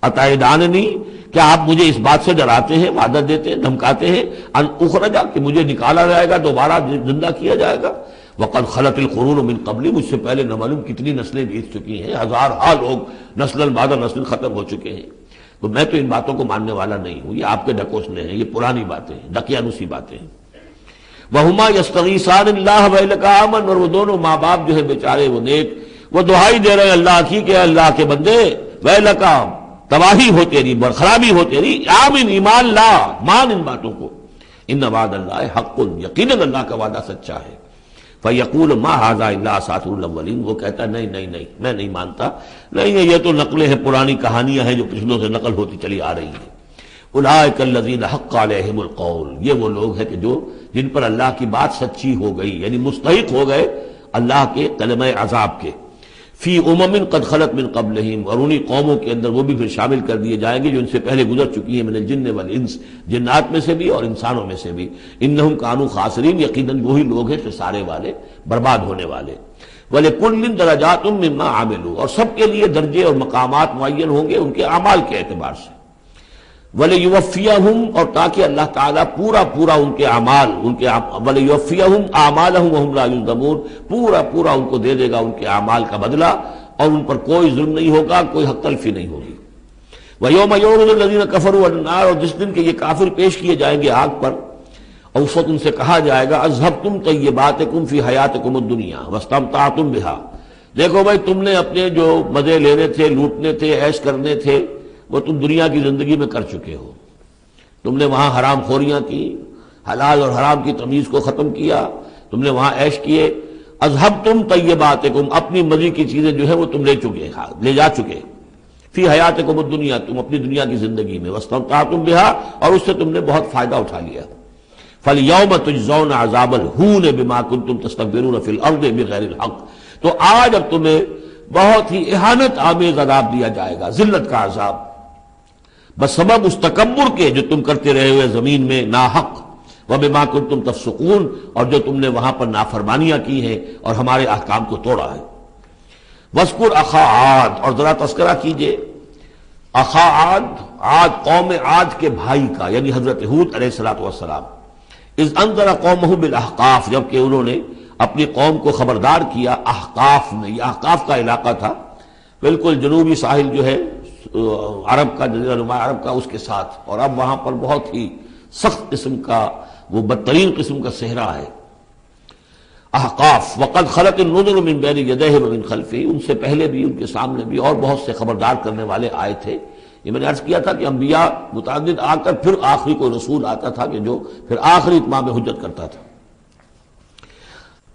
S1: اتعداننی، کیا آپ مجھے اس بات سے ڈراتے ہیں، وعدہ دیتے ہیں، دھمکاتے ہیں، ان اخرجا، کہ مجھے نکالا جائے گا، دوبارہ زندہ کیا جائے گا. وقد خلت القرون من قبلی، مجھ سے پہلے نہ معلوم کتنی نسلیں بیت چکی ہیں، ہزارہا لوگ نسل بعد نسل ختم ہو چکے ہیں. تو میں تو ان باتوں کو ماننے والا نہیں ہوں، یہ آپ کے ڈھکوسلے ہیں، یہ پرانی باتیں ہیں، دقیانوسی باتیں ہیں. وہما یستغیثان اللہ ویلک آمن، اور وہ دونوں ماں باپ جو ہے بیچارے وہ نیک، وہ دعائی دے رہے ہیں اللہ کی کہ اللہ کے بندے ویلک، تباہی ہو تیری، خرابی ہو تیری، آمن، ایمان لا، مان ان باتوں کو. ان وعد اللہ حق، یقیناً اللہ کا وعدہ سچا ہے. فیقول ما ھذا الا اساطیر الاولین، وہ کہتا ہے نہیں نہیں نہیں، میں نہیں مانتا، نہیں یہ تو نقلیں ہیں، پرانی کہانیاں ہیں جو پچھلوں سے نقل ہوتی چلی آ رہی ہیں. اولئک الذین حق علیہم القول، یہ وہ لوگ ہیں کہ جو جن پر اللہ کی بات سچی ہو گئی، یعنی مستحق ہو گئے اللہ کے کلمہ عذاب کے. فی امم قد خلت من قبلہم، اور انہی قوموں کے اندر وہ بھی پھر شامل کر دیے جائیں گے جو ان سے پہلے گزر چکی ہیں، من الجن والانس، جنات میں سے بھی اور انسانوں میں سے بھی. انہم کانوا خاسرین، یقیناً وہی لوگ ہیں خسارے والے، برباد ہونے والے. وَلِكُلٍّ دَرَجَاتٌ مِّمَّا عَمِلُوا، اور سب کے لیے درجے اور مقامات معین ہوں گے ان کے اعمال کے اعتبار سے. وَلِيُوَفِّيَهُمْ، اور تاکہ اللہ تعالیٰ پورا ان کے اعمال، وَلِيُوَفِّيَهُمْ أَعْمَالَهُمْ وَهُمْ لَا يُظْلَمُونَ، پورا ان کو دے دے گا ان کے اعمال کا بدلہ، اور ان پر کوئی ظلم نہیں ہوگا، کوئی حق تلفی نہیں ہوگی. وَيَوْمَ يُعْرَضُ الَّذِينَ كَفَرُوا عَلَى النَّارِ، اور جس دن کہ یہ کافر پیش کیے جائیں گے آگ پر، اور اس وقت ان سے کہا جائے گا اذهبتم طیباتکم فی حیاتکم الدنیا واستمتعتم بها، دیکھو بھائی تم نے اپنے جو مزے لینے تھے، لوٹنے تھے، عیش کرنے تھے، وہ تم دنیا کی زندگی میں کر چکے ہو. تم نے وہاں حرام خوریاں کی، حلال اور حرام کی تمیز کو ختم کیا، تم نے وہاں عیش کیے. اذهبتم طیباتکم، اپنی مزے کی چیزیں جو ہے وہ تم لے جا چکے. فی حیاتکم الدنیا، تم اپنی دنیا کی زندگی میں، واستمتعتم بها، اور اس سے تم نے بہت فائدہ اٹھا لیا. فَالْيَوْمَ تُجْزَوْنَ عَذَابَ الْهُونِ بِمَا كُنتُمْ تَسْتَكْبِرُونَ فِي الْأَرْضِ بِغَيْرِ الْحَقِّ، تو آج اب تمہیں بہت ہی اہانت آمیز عذاب دیا جائے گا، ذلت کا عذاب، بسبب اس تکبر کے جو تم کرتے رہے ہوئے زمین میں ناحق. وَبِمَا كُنتُمْ تَفْسُقُونَ، اور جو تم نے وہاں پر نافرمانیاں کی ہیں اور ہمارے احکام کو توڑا ہے. وَاذْكُرْ أَخَا عَادٍ، اور ذرا تذکرہ کیجئے اخا عاد، قوم عاد کے بھائی کا، یعنی حضرت ہود علیہ السلام. اذ انذر قومہ بالاحقاف، جبکہ انہوں نے اپنی قوم کو خبردار کیا احقاف میں. یہ احقاف کا علاقہ تھا، بالکل جنوبی ساحل جو ہے عرب کا، جزیرہ نما عرب کا، اس کے ساتھ، اور اب وہاں پر بہت ہی سخت قسم کا، وہ بدترین قسم کا صحرا ہے. احقاف. وقد خلت النذر من بین یدیہ ومن خلفہ، ان سے پہلے بھی، ان کے سامنے بھی اور بہت سے خبردار کرنے والے آئے تھے. یہ میں نے عرض کیا تھا کہ انبیاء متعدد آ کر پھر آخری کوئی رسول آتا تھا کہ جو پھر آخری اتمام حجت کرتا تھا.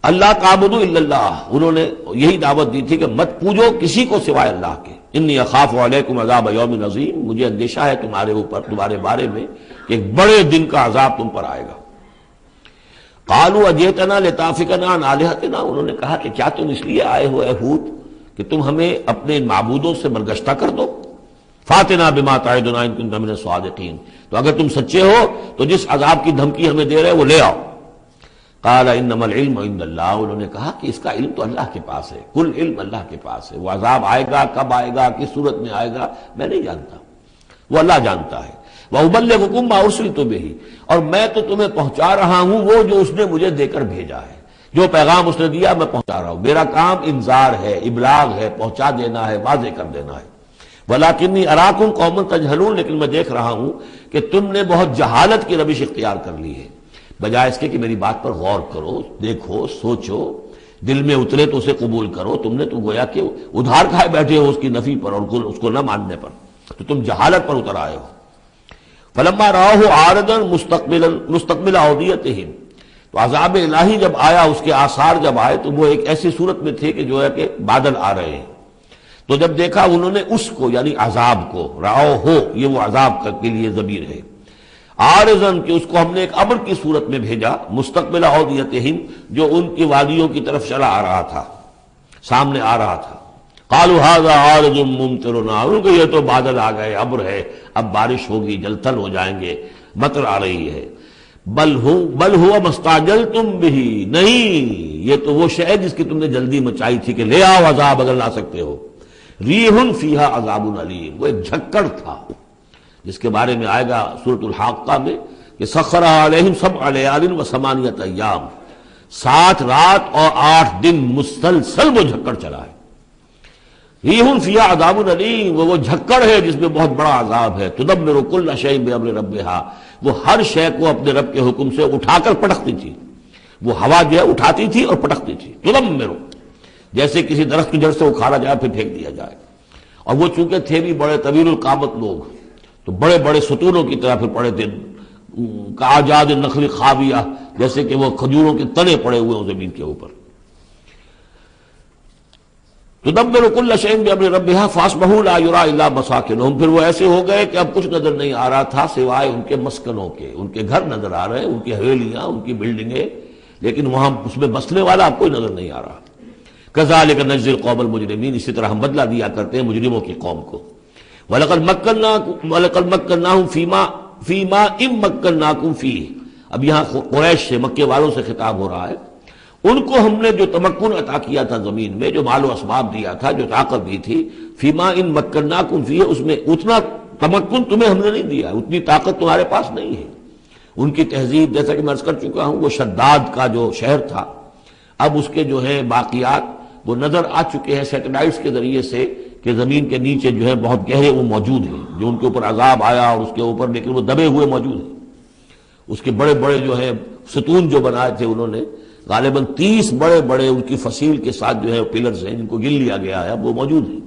S1: اللہ تعبدوا الا اللہ، انہوں نے یہی دعوت دی تھی کہ مت پوجو کسی کو سوائے اللہ کے. انی اخاف علیکم عذاب یوم عظیم، مجھے اندیشہ ہے تمہارے اوپر، تمہارے بارے میں کہ ایک بڑے دن کا عذاب تم پر آئے گا. قالوا اجئتنا لتافکنا عن آلہتنا، انہوں نے کہا کہ کیا تم اس لیے آئے ہو اے ہود کہ تم ہمیں اپنے معبودوں سے برگشتہ کر دو. فاتنا بما تعدنا ان کنت من الصادقین، تو اگر تم سچے ہو تو جس عذاب کی دھمکی ہمیں دے رہے وہ لے آؤ. قال انما العلم عند اللہ، انہوں نے کہا کہ اس کا علم تو اللہ کے پاس ہے، کل علم اللہ کے پاس ہے. وہ عذاب آئے گا، کب آئے گا، کس صورت میں آئے گا، میں نہیں جانتا، وہ اللہ جانتا ہے. وَأُبَلِّغُكُم مَّا أُرْسِلْتُ بِهِ، اور میں تو تمہیں پہنچا رہا ہوں وہ جو اس نے مجھے دے کر بھیجا ہے. جو پیغام اس نے دیا میں پہنچا رہا ہوں، میرا کام انذار ہے، ابلاغ ہے، پہنچا دینا ہے، واضح کر دینا ہے۔ وَلَٰكِنِّي أَرَاكُمْ قَوْمًا تَجْهَلُونَ، لیکن میں دیکھ رہا ہوں کہ تم نے بہت جہالت کی روش اختیار کر لی ہے، بجائے اس کے کہ میری بات پر غور کرو، دیکھو، سوچو، دل میں اترے تو اسے قبول کرو۔ تم نے تو گویا کہ ادھار کھائے بیٹھے ہو اس کی نفی پر اور اس کو نہ ماننے پر، تو تم جہالت پر اتر آئے ہو۔ فَلَمَّا رَأَوْهُ عَارِضًا مُسْتَقْبِلَ أَوْدِيَتِهِمْ، تو عذاب الہی جب آیا، اس کے آثار جب آئے تو وہ ایک ایسی صورت میں تھے کہ جو ہے کہ بادل آ رہے ہیں۔ تو جب دیکھا انہوں نے اس کو، یعنی عذاب کو، راؤ ہو، یہ وہ عذاب کے لیے ضمیر ہے، عارضاً کہ اس کو ہم نے ایک ابر کی صورت میں بھیجا، مستقبل اودیتہم، جو ان کی وادیوں کی طرف چلا آ رہا تھا، سامنے آ رہا تھا۔ قالوا هذا عارض ممطرنا، ان کو یہ تو بادل آ گئے، ابر ہے، اب بارش ہوگی، جلتھل ہو جائیں گے، مطر آ رہی ہے۔ بل هو ما استعجلتم به، نہیں، یہ تو وہ شے جس کی تم نے جلدی مچائی تھی کہ لے آؤ عذاب اگر لا سکتے ہو۔ ریح فیہا عذاب علیم، وہ ایک جھکڑ تھا جس کے بارے میں آئے گا سورۃ الحاقہ میں کہ سخر علیہم سبع لیال و ثمانیۃ ایام، 7 رات اور 8 دن مسلسل وہ جھکڑ چلا ہے۔ ریح فیہا عذاب علیم، وہ جھکڑ ہے جس میں بہت بڑا عذاب ہے۔ تدمر کل شیء بامر ربھا، وہ ہر شے کو اپنے رب کے حکم سے اٹھا کر پٹکتی تھی، وہ ہوا جو ہے اٹھاتی تھی اور پٹکتی تھی۔ تدمر، جیسے کسی درخت کی جڑ سے اکھاڑا جائے پھر پھینک دیا جائے۔ اور وہ چونکہ تھے بھی بڑے طویل القامت لوگ، تو بڑے بڑے ستونوں کی طرح پھر پڑے تھے، کاجاد النخل خاویہ، جیسے کہ وہ کھجوروں کے تنے پڑے ہوئے ہوں زمین کے اوپر۔ تدبر کل شیء بامر ربھا فاصبحوا لا یری الا مساکنہم، پھر وہ ایسے ہو گئے کہ اب کچھ نظر نہیں آ رہا تھا سوائے ان کے مسکنوں کے، ان کے گھر نظر آ رہے ہیں، ان کی حویلیاں، ان کی بلڈنگیں، لیکن وہاں اس میں بسنے والا اب کوئی نظر نہیں آ رہا۔ کذالک نجزی القوم المجرمین، اسی طرح ہم بدلہ دیا کرتے ہیں مجرموں کی قوم کو۔ وَلَقَدْ مَكَّنَّاهُمْ فِي مَاءٍ مَّكَّنَّاكُمْ فِيهِ، اب یہاں قریش سے، مکے والوں سے خطاب ہو رہا ہے۔ ان کو ہم نے جو تمکن عطا کیا تھا زمین میں، جو مال و اسباب دیا تھا، جو طاقت دی تھی، فِي مَاءٍ مَّكَّنَّاكُمْ فِيهِ، اس میں اتنا تمکن تمہیں ہم نے نہیں دیا، اتنی طاقت تمہارے پاس نہیں ہے۔ ان کی تہذیب، جیسا کہ میں عرض کر چکا ہوں، وہ شداد کا جو شہر تھا، اب اس کے جو ہے باقیات وہ نظر آ چکے ہیں سیٹلائٹس کے ذریعے سے کہ زمین کے نیچے جو ہے بہت گہرے وہ موجود ہیں، جو ان کے اوپر عذاب آیا اور اس کے اوپر، لیکن وہ دبے ہوئے موجود ہیں۔ اس کے بڑے بڑے جو ہے ستون جو بنائے تھے انہوں نے، غالباً 30 بڑے بڑے ان کی فصیل کے ساتھ جو ہے پلرز ہیں جن کو گن لیا گیا ہے، اب وہ موجود ہیں۔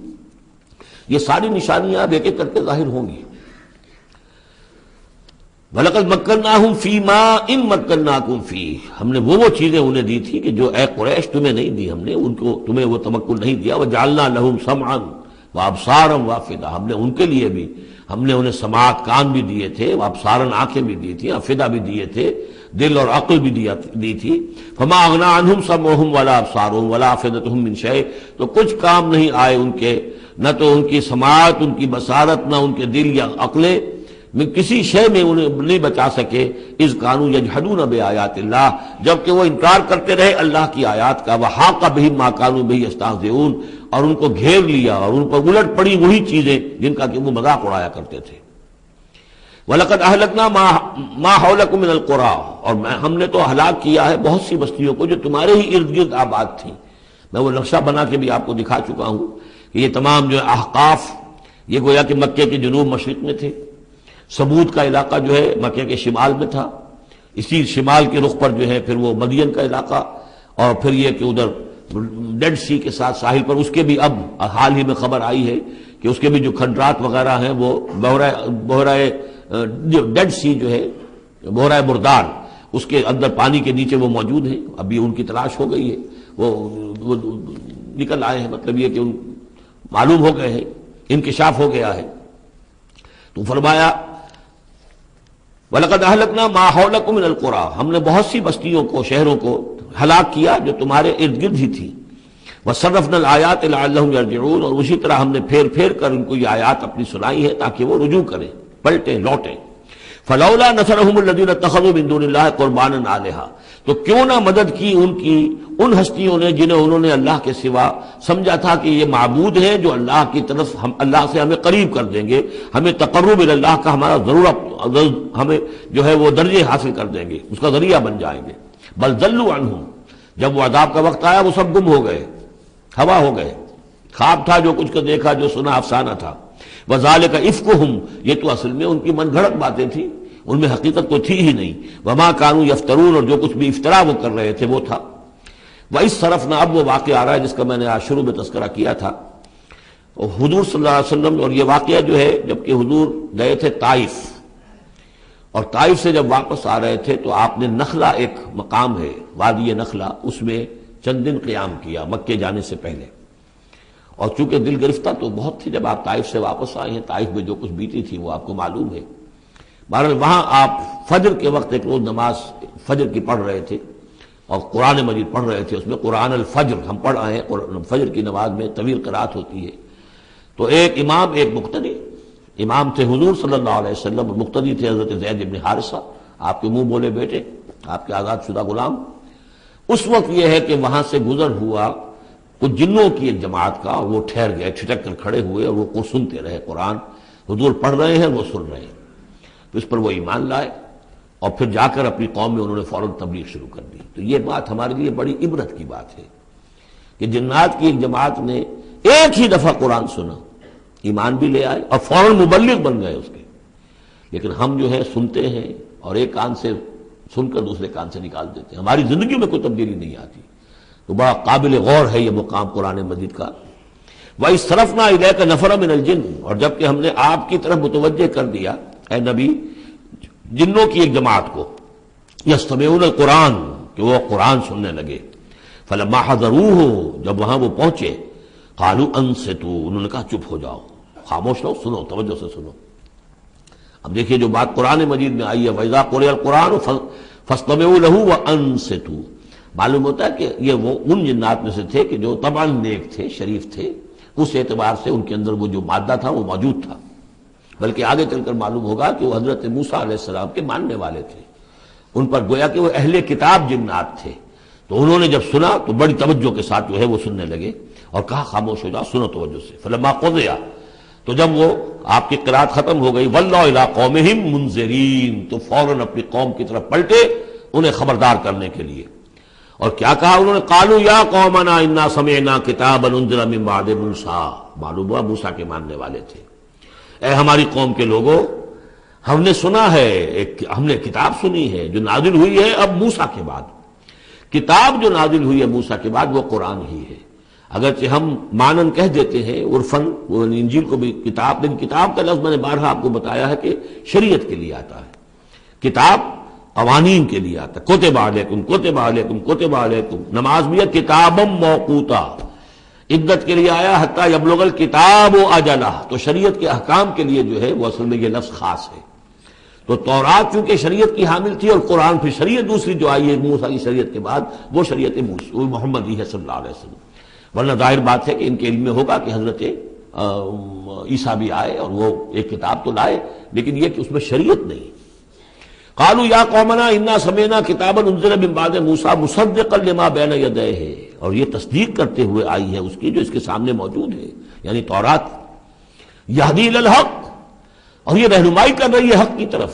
S1: یہ ساری نشانیاں اب ایک ایک کر کے ظاہر ہوں گی۔ وَلَقَدْ مَكَّنَّاهُمْ فِي مَاءٍ مَّكَّنَّاكُمْ فِيهِ، ہم نے وہ چیزیں انہیں دی تھی کہ جو اے قریش تمہیں نہیں دی، ہم نے ان کو، تمہیں وہ تمکن نہیں دیا۔ وَجَعَلْنَا لَهُمْ سَمْعًا وَأَبْصَارًا وَأَفْئِدَةً، ہم نے ان کے لیے بھی، ہم نے انہیں سماعت کان بھی دیے تھے، وَأَبْصَارًا آنکھیں بھی دی تھیں، افئدہ بھی دیے تھے، دل اور عقل بھی دی تھی۔ فَمَا أَغْنَىٰ عَنْهُمْ سَمْعُهُمْ وَلَا أَبْصَارُهُمْ وَلَا أَفْئِدَتُهُم مِّن شَيْءٍ، تو کچھ کام نہیں آئے ان کے، نہ تو ان کی سماعت، ان کی بصارت، نہ ان کے دل یا عقلیں، میں کسی شے میں انہیں نہیں بچا سکے۔ اذ کانوا یجحدون بآیات اللہ، جبکہ وہ انکار کرتے رہے اللہ کی آیات کا۔ وحاق بہم ما کانوا بہ یستہزئون، اور ان کو گھیر لیا اور ان پر الٹ پڑی وہی چیزیں جن کا کہ وہ مذاق اڑایا کرتے تھے۔ وَلَقَدْ أَهْلَكْنَا مَا حَوْلَكُم مِّنَ الْقُرَىٰ، اور ہم نے تو ہلاک کیا ہے بہت سی بستیوں کو جو تمہارے ہی ارد گرد آباد تھیں۔ میں وہ نقشہ بنا کے بھی آپ کو دکھا چکا ہوں کہ یہ تمام جو احقاف، یہ گویا کہ مکے کے جنوب مشرق میں تھے۔ سمود کا علاقہ جو ہے مکے کے شمال میں تھا، اسی شمال کے رخ پر جو ہے پھر وہ مدین کا علاقہ، اور پھر یہ کہ ادھر ڈیڈ سی کے ساتھ ساحل پر، اس کے بھی اب حال ہی میں خبر آئی ہے کہ اس کے بھی جو کھنڈرات وغیرہ ہیں وہ بحرۂ ڈیڈ سی جو ہے، بحرۂ مردار، اس کے اندر پانی کے نیچے وہ موجود ہیں۔ ابھی ان کی تلاش ہو گئی ہے، وہ نکل آئے ہیں، مطلب یہ کہ ان معلوم ہو گئے ہیں، انکشاف ہو گیا ہے۔ تو فرمایا وَلَقَدْ أَهْلَكْنَا مَا حَوْلَكُم مِّنَ الْقُرَىٰ، ہم نے بہت سی بستیوں کو، شہروں کو ہلاک کیا جو تمہارے ارد گرد ہی تھی۔ وَصَرَّفْنَا الْآيَاتِ لَعَلَّهُمْ يَرْجِعُونَ، اور اسی طرح ہم نے پھیر پھیر کر ان کو یہ آیات اپنی سنائی ہے تاکہ وہ رجوع کریں، پلٹیں، لوٹیں۔ فَلَوْلَا نَصَرَهُمُ الَّذِينَ اتَّخَذُوا مِن دُونِ اللَّهِ قُرْبَانًا آلِهَةً، تو کیوں نہ مدد کی ان ہستیوں نے جنہیں انہوں نے اللہ کے سوا سمجھا تھا کہ یہ معبود ہیں جو اللہ کی طرف، ہم اللہ سے ہمیں قریب کر دیں گے، ہمیں تقرب اللہ کا ہمارا ضرورت، ہمیں جو ہے وہ درجے حاصل کر دیں گے، اس کا ذریعہ بن جائیں گے۔ بل ضلوا عنہم، جب وہ عذاب کا وقت آیا وہ سب گم ہو گئے، ہوا ہو گئے، خواب تھا جو کچھ کو دیکھا، جو سنا افسانہ تھا۔ وذالک افکہم، یہ تو اصل میں ان کی من گھڑت باتیں تھیں، ان میں حقیقت تو تھی ہی نہیں۔ وما کانوا یفترون، اور جو کچھ بھی افطرا وہ کر رہے تھے وہ تھا۔ وَإِذْ صَرَفْنَا، اب وہ واقعہ آ رہا ہے جس کا میں نے آج شروع میں تذکرہ کیا تھا۔ اور حضور صلی اللہ علیہ وسلم، اور یہ واقعہ جو ہے جبکہ حضور گئے تھے طائف، اور طائف سے جب واپس آ رہے تھے تو آپ نے نخلہ، ایک مقام ہے وادی نخلہ، اس میں چند دن قیام کیا مکے جانے سے پہلے۔ اور چونکہ دل گرفتہ تو بہت تھی جب آپ طائف سے واپس آئے ہیں، طائف میں جو کچھ بیتی تھی وہ آپ کو معلوم ہے۔ بہرحال وہاں آپ فجر کے وقت ایک روز نماز فجر کی پڑھ رہے تھے اور قرآن مجید پڑھ رہے تھے، اس میں قرآن الفجر ہم پڑھ آئے ہیں، فجر کی نماز میں طویل قرات ہوتی ہے۔ تو ایک امام ایک مقتدی، امام تھے حضور صلی اللہ علیہ وسلم اور مقتدی تھے حضرت زید بن حارثہ، آپ کے منہ بولے بیٹے، آپ کے آزاد شدہ غلام۔ اس وقت یہ ہے کہ وہاں سے گزر ہوا کچھ جنوں کی ایک جماعت کا، وہ ٹھہر گئے، ٹھٹک کر کھڑے ہوئے اور وہ سنتے رہے قرآن، حضور پڑھ رہے ہیں وہ سن رہے ہیں۔ تو اس پر وہ ایمان لائے اور پھر جا کر اپنی قوم میں انہوں نے فوراً تبلیغ شروع کر دی۔ تو یہ بات ہمارے لیے بڑی عبرت کی بات ہے کہ جنات کی ایک جماعت نے ایک ہی دفعہ قرآن سنا، ایمان بھی لے آئے اور فوراً مبلغ بن گئے اس کے۔ لیکن ہم جو ہے سنتے ہیں اور ایک کان سے سن کر دوسرے کان سے نکال دیتے ہیں، ہماری زندگی میں کوئی تبدیلی نہیں آتی۔ تو بڑا قابل غور ہے یہ مقام قرآن مجید کا۔ وَإِذْ صَرَفْنَا إِلَيْكَ نَفَرًا مِنَ الْجِنِّ، اور جب کہ ہم نے آپ کی طرف متوجہ کر دیا اے نبی جنوں کی ایک جماعت کو، یستمعون القرآن، کہ وہ قرآن سننے لگے۔ فلما حضروہ، جب وہاں وہ پہنچے، قالوا انصتوا، انہوں نے کہا چپ ہو جاؤ، خاموش رہو، سنو، توجہ سے سنو۔ اب دیکھیے جو بات قرآن مجید میں آئی ہے وَإِذَا قُرِئَ الْقُرْآنُ فَاسْتَمِعُوا لَهُ وَأَنصِتُوا، معلوم ہوتا ہے کہ یہ وہ ان جنات میں سے تھے کہ جو طبعاً نیک تھے، شریف تھے، اس اعتبار سے ان کے اندر وہ جو مادہ تھا وہ موجود تھا، بلکہ آگے چل کر معلوم ہوگا کہ وہ حضرت موسیٰ علیہ السلام کے ماننے والے تھے، ان پر گویا کہ وہ اہل کتاب جنات تھے۔ تو انہوں نے جب سنا تو بڑی توجہ کے ساتھ جو ہے وہ سننے لگے اور کہا خاموش ہو جاؤ، سنو توجہ سے۔ فلما قضی، تو جب وہ آپ کی قرات ختم ہو گئی، وَلَّوْا إِلَىٰ قَوْمِهِمْ مُنذِرِينَ، تو فوراً اپنی قوم کی طرف پلٹے انہیں خبردار کرنے کے لیے۔ اور کیا کہا انہوں نے؟ قالوا یا قومنا انا سمعنا کتابا انزل من بعد موسیٰ، معلوم ہوا موسیٰ کے ماننے والے تھے۔ اے ہماری قوم کے لوگوں، ہم نے سنا ہے، ہم نے کتاب سنی ہے جو نازل ہوئی ہے اب موسیٰ کے بعد۔ کتاب جو نازل ہوئی ہے موسیٰ کے بعد وہ قرآن ہی ہے، اگرچہ ہم مانن کہہ دیتے ہیں عرفاً، وہ انجیل کو بھی کتاب، لیکن کتاب کا لفظ میں نے بارہا آپ کو بتایا ہے کہ شریعت کے لیے آتا ہے، کتاب قوانین کے لیے آتا ہے، کتب علیکم کتب علیکم کتب علیکم۔ نماز بھی ہے کتابا موقوتا، عدت کے لیے آیا حتیٰ یبلغ الکتاب اجلہ، تو شریعت کے احکام کے لیے جو ہے وہ اصل میں یہ لفظ خاص ہے۔ تو تورات چونکہ شریعت کی حامل تھی اور قرآن پھر شریعت دوسری جو آئی ہے موسیٰ کی شریعت کے بعد وہ شریعت محمدی ہے صلی اللہ علیہ وسلم۔ ورنہ ظاہر بات ہے کہ ان کے علم میں ہوگا کہ حضرت عیسیٰ بھی آئے اور وہ ایک کتاب تو لائے، لیکن یہ کہ اس میں شریعت نہیں۔ قالوا یا قومنا انا سمعنا کتابا انزل من بعد موسیٰ مصدقا لما بین یدیہ، اور یہ تصدیق کرتے ہوئے آئی ہے اس کی جو اس کے سامنے موجود ہے، یعنی تورات، یہدی الی الحق، اور یہ رہنمائی کر رہی ہے حق کی طرف،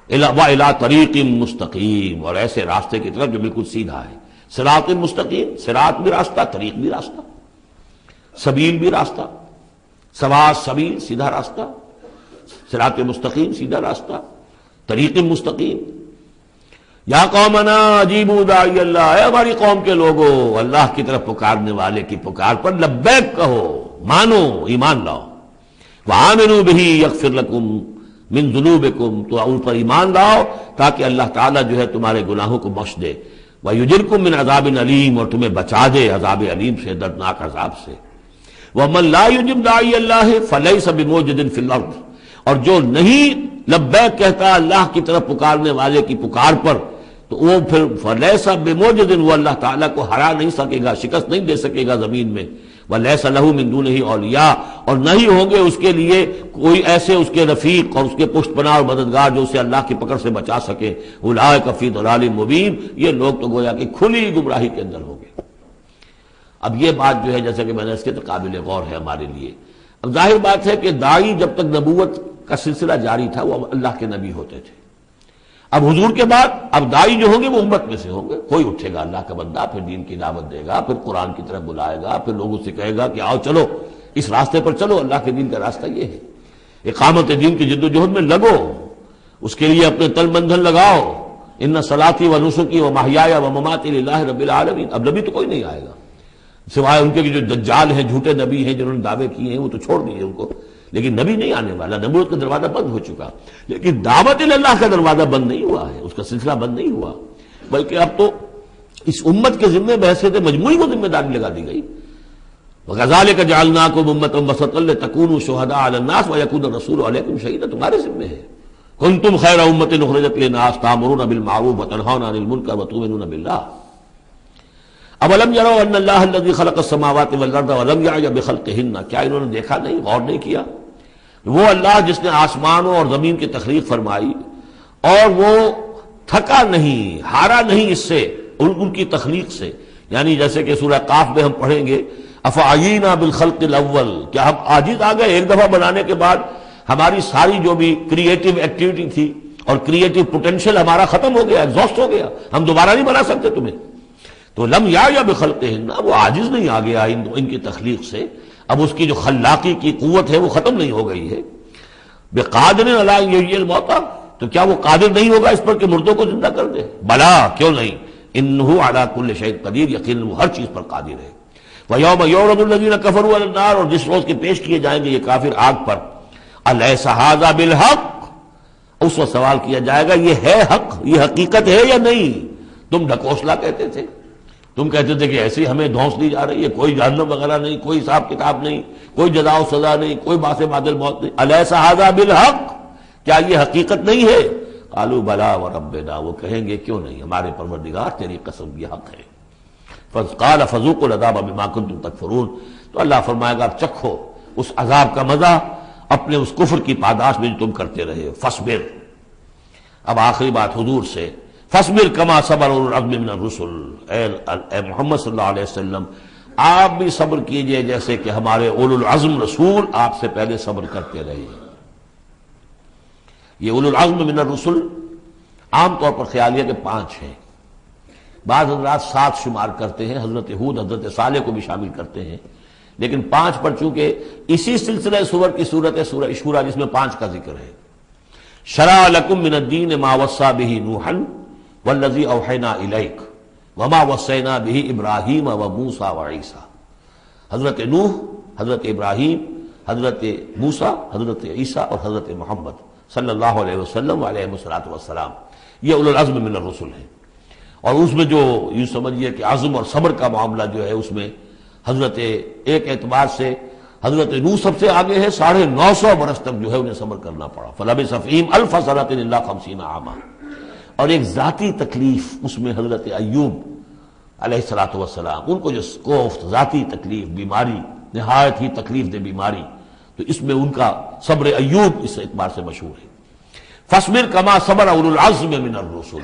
S1: وَإِلَىٰ طَرِیقٍ مُسْتَقِیم، اور ایسے راستے کی طرف جو بالکل سیدھا ہے۔ صراط مستقیم، صراط بھی راستہ، طریق بھی راستہ، سبیل بھی راستہ، سواء سبیل سیدھا راستہ، صراط مستقیم سیدھا راستہ، طریق مستقیم۔ یا قومنا اجیبوا داعی اللہ، اے ہماری قوم کے لوگوں، اللہ کی طرف پکارنے والے کی پکار پر لبیک کہو، مانو، ایمان لاؤ۔ وآمنوا بہ یغفر لکم من ذنوبکم، تو ان پر ایمان لاؤ تاکہ اللہ تعالیٰ جو ہے تمہارے گناہوں کو بخش دے، وَيُجِرْكُم مِّنْ عَذَابٍ عَلِيمٍ، اور تمہیں بچا دے عذاب علیم سے، دردناک عذاب سے۔ وَمَن لَّا يُجِبْ دَاعِيَ اللَّهِ فَلَيْسَ بِمُعْجِزٍ فِي الْأَرْضِ، اور جو نہیں لبیک کہتا اللہ کی طرف پکارنے والے کی پکار پر، تو وہ پھر فَلَيْسَ بِمُعْجِزٍ، وہ اللہ تعالیٰ کو ہرا نہیں سکے گا، شکست نہیں دے سکے گا زمین میں۔ وَلَيْسَ لَهُ مِن دُونِهِ أَوْلِيَاءُ، اور نہیں ہوں گے اس کے لیے کوئی ایسے اس کے رفیق اور اس کے پشت پناہ اور مددگار جو اسے اللہ کی پکڑ سے بچا سکے۔ أُولَٰئِکَ فِي ضَلَالٍ مُّبِینٍ، یہ لوگ تو گویا کہ کھلی گمراہی کے اندر ہوں گے۔ اب یہ بات جو ہے جیسا کہ میں نے اس کے تو قابل غور ہے ہمارے لیے۔ اب ظاہر بات ہے کہ داعی جب تک نبوت کا سلسلہ جاری تھا وہ اللہ کے نبی ہوتے تھے۔ اب حضور کے بعد اب دائی جو ہوں گے وہ امت میں سے ہوں گے، کوئی اٹھے گا اللہ کا بندہ، پھر دین کی دعوت دے گا، پھر قرآن کی طرف بلائے گا، پھر لوگوں سے کہے گا کہ آؤ چلو اس راستے پر چلو، اللہ کے دین کا راستہ یہ ہے، اقامت دین کی جد و جہد میں لگو، اس کے لیے اپنے تن بندھن لگاؤ، ان صلاتی و نسکی و محیایا و مماتی للہ رب العالمین۔ اب نبی تو کوئی نہیں آئے گا سوائے ان کے جو دجال ہیں، جھوٹے نبی ہیں جنہوں نے دعوے کیے ہیں، وہ تو چھوڑ دیے ان کو، لیکن نبی نہیں آنے والا، نبوت کا دروازہ بند ہو چکا، لیکن دعوت اللہ کا دروازہ بند نہیں ہوا ہے، اس کا سلسلہ بند نہیں ہوا، بلکہ اب تو اس امت کے ذمے بحثیت مجموعی کو ذمہ داری لگا دی گئی۔ وَكَذَلِكَ جَعَلْنَاكُمْ أُمَّةً وَسَطًا لِتَكُونُوا شُهَدَاءَ عَلَى النَّاسِ وَيَكُونَ الرَّسُولُ عَلَيْكُمْ شَهِيدًا، تمہارے ذمے ہے۔ كُنتُمْ خَيْرَ أُمَّةٍ أُخْرِجَتْ لِلنَّاسِ تَأْمُرُونَ بِالْمَعْرُوفِ وَتَنْهَوْنَ عَنِ الْمُنكَرِ وَتُؤْمِنُونَ بِاللَّهِ اولم يروا ان اللہ الذي خلق السماوات والارض ولم يعي بخلقهن، کیا انہوں نے دیکھا نہیں، غور نہیں کیا؟ وہ اللہ جس نے آسمانوں اور زمین کی تخلیق فرمائی اور وہ تھکا نہیں، ہارا نہیں اس سے، ان کی تخلیق سے، یعنی جیسے کہ سورہ قاف میں ہم پڑھیں گے افعینا بالخلق الاول، کیا ہم عاجز آ گئے ایک دفعہ بنانے کے بعد، ہماری ساری جو بھی کریٹو ایکٹیویٹی تھی اور کریٹو پوٹینشیل ہمارا ختم ہو گیا، ایگزاسٹ ہو گیا، ہم دوبارہ نہیں بنا سکتے تمہیں؟ تو لم یا بخلقہن، وہ عاجز نہیں آ گیا ان کی تخلیق سے، اب اس کی جو خلاقی کی قوت ہے وہ ختم نہیں ہو گئی ہے۔ بقادر علی ان یحیی الموتى، تو کیا وہ قادر نہیں ہوگا اس پر کہ مردوں کو زندہ کر دے؟ بلا، کیوں نہیں، انہ علی کل شیء قدیر، یقیناً وہ ہر چیز پر قادر ہے۔ ویوم یعرض الذین کفروا علی النار، اور جس روز کے پیش کیے جائیں گے یہ کافر آگ پر، الیس ھذا بالحق، اس وقت سوال کیا جائے گا یہ ہے حق، یہ حقیقت ہے یا نہیں؟ تم ڈھکوسلا کہتے تھے، تم کہتے تھے کہ ایسی ہمیں دھونس دی جا رہی ہے، کوئی جہنم وغیرہ نہیں، کوئی حساب کتاب نہیں، کوئی جزا و سزا نہیں، کوئی باس بعد الموت نہیں، الیس ھذا بالحق، کیا یہ حقیقت نہیں ہے؟ قالوا بلا وربنا، وہ کہیں گے کیوں نہیں، ہمارے پروردگار تیری قسم یہ حق ہے۔ قال فذوقوا العذاب بما کنتم تکفرون، تو اللہ فرمائے گا اب چکھو اس عذاب کا مزہ اپنے اس کفر کی پاداش میں جو تم کرتے رہے، فاصبر۔ اب آخری بات حضور سے، فاصبر کما صبر اولو العزم من الرسل، اے محمد صلی اللہ علیہ وسلم آپ بھی صبر کیجئے جیسے کہ ہمارے اولو العزم رسول آپ سے پہلے صبر کرتے رہے۔ یہ اولو العزم من الرسل عام طور پر خیال ہے کہ 5 ہیں، بعض حضرات 7 شمار کرتے ہیں، حضرت ہود حضرت صالح کو بھی شامل کرتے ہیں، لیکن 5 پر چونکہ اسی سلسلہ سور کی صورت ہے سورہ شورى جس میں 5 کا ذکر ہے۔ شرع لکم من الدین ما وصى به نوحا والذی اوحینا الیک وما وصینا به ابراہیم وموسیٰ وعیسیٰ، حضرت نوح، حضرت ابراہیم، حضرت موسیٰ، حضرت عیسیٰ اور حضرت محمد صلی اللہ علیہ وسلم علیہ الصلوۃ والسلام، یہ اولو العزم من الرسل ہیں۔ اور اس میں جو یوں سمجھیے کہ عزم اور صبر کا معاملہ جو ہے اس میں حضرت ایک اعتبار سے حضرت نوح سب سے آگے ہے، 950 برس تک جو ہے انہیں صبر کرنا پڑا، فلبث فیہم 1000 سنۃ الا 50 عاما۔ اور ایک ذاتی تکلیف اس میں حضرت ایوب علیہ الصلوۃ والسلام، ان کو جو کوفت ذاتی تکلیف، بیماری، نہایت ہی تکلیف دہ بیماری، تو اس میں ان کا صبر ایوب اس اعتبار سے مشہور ہے۔ فاصبر کما صبر اولو العزم من الرسل،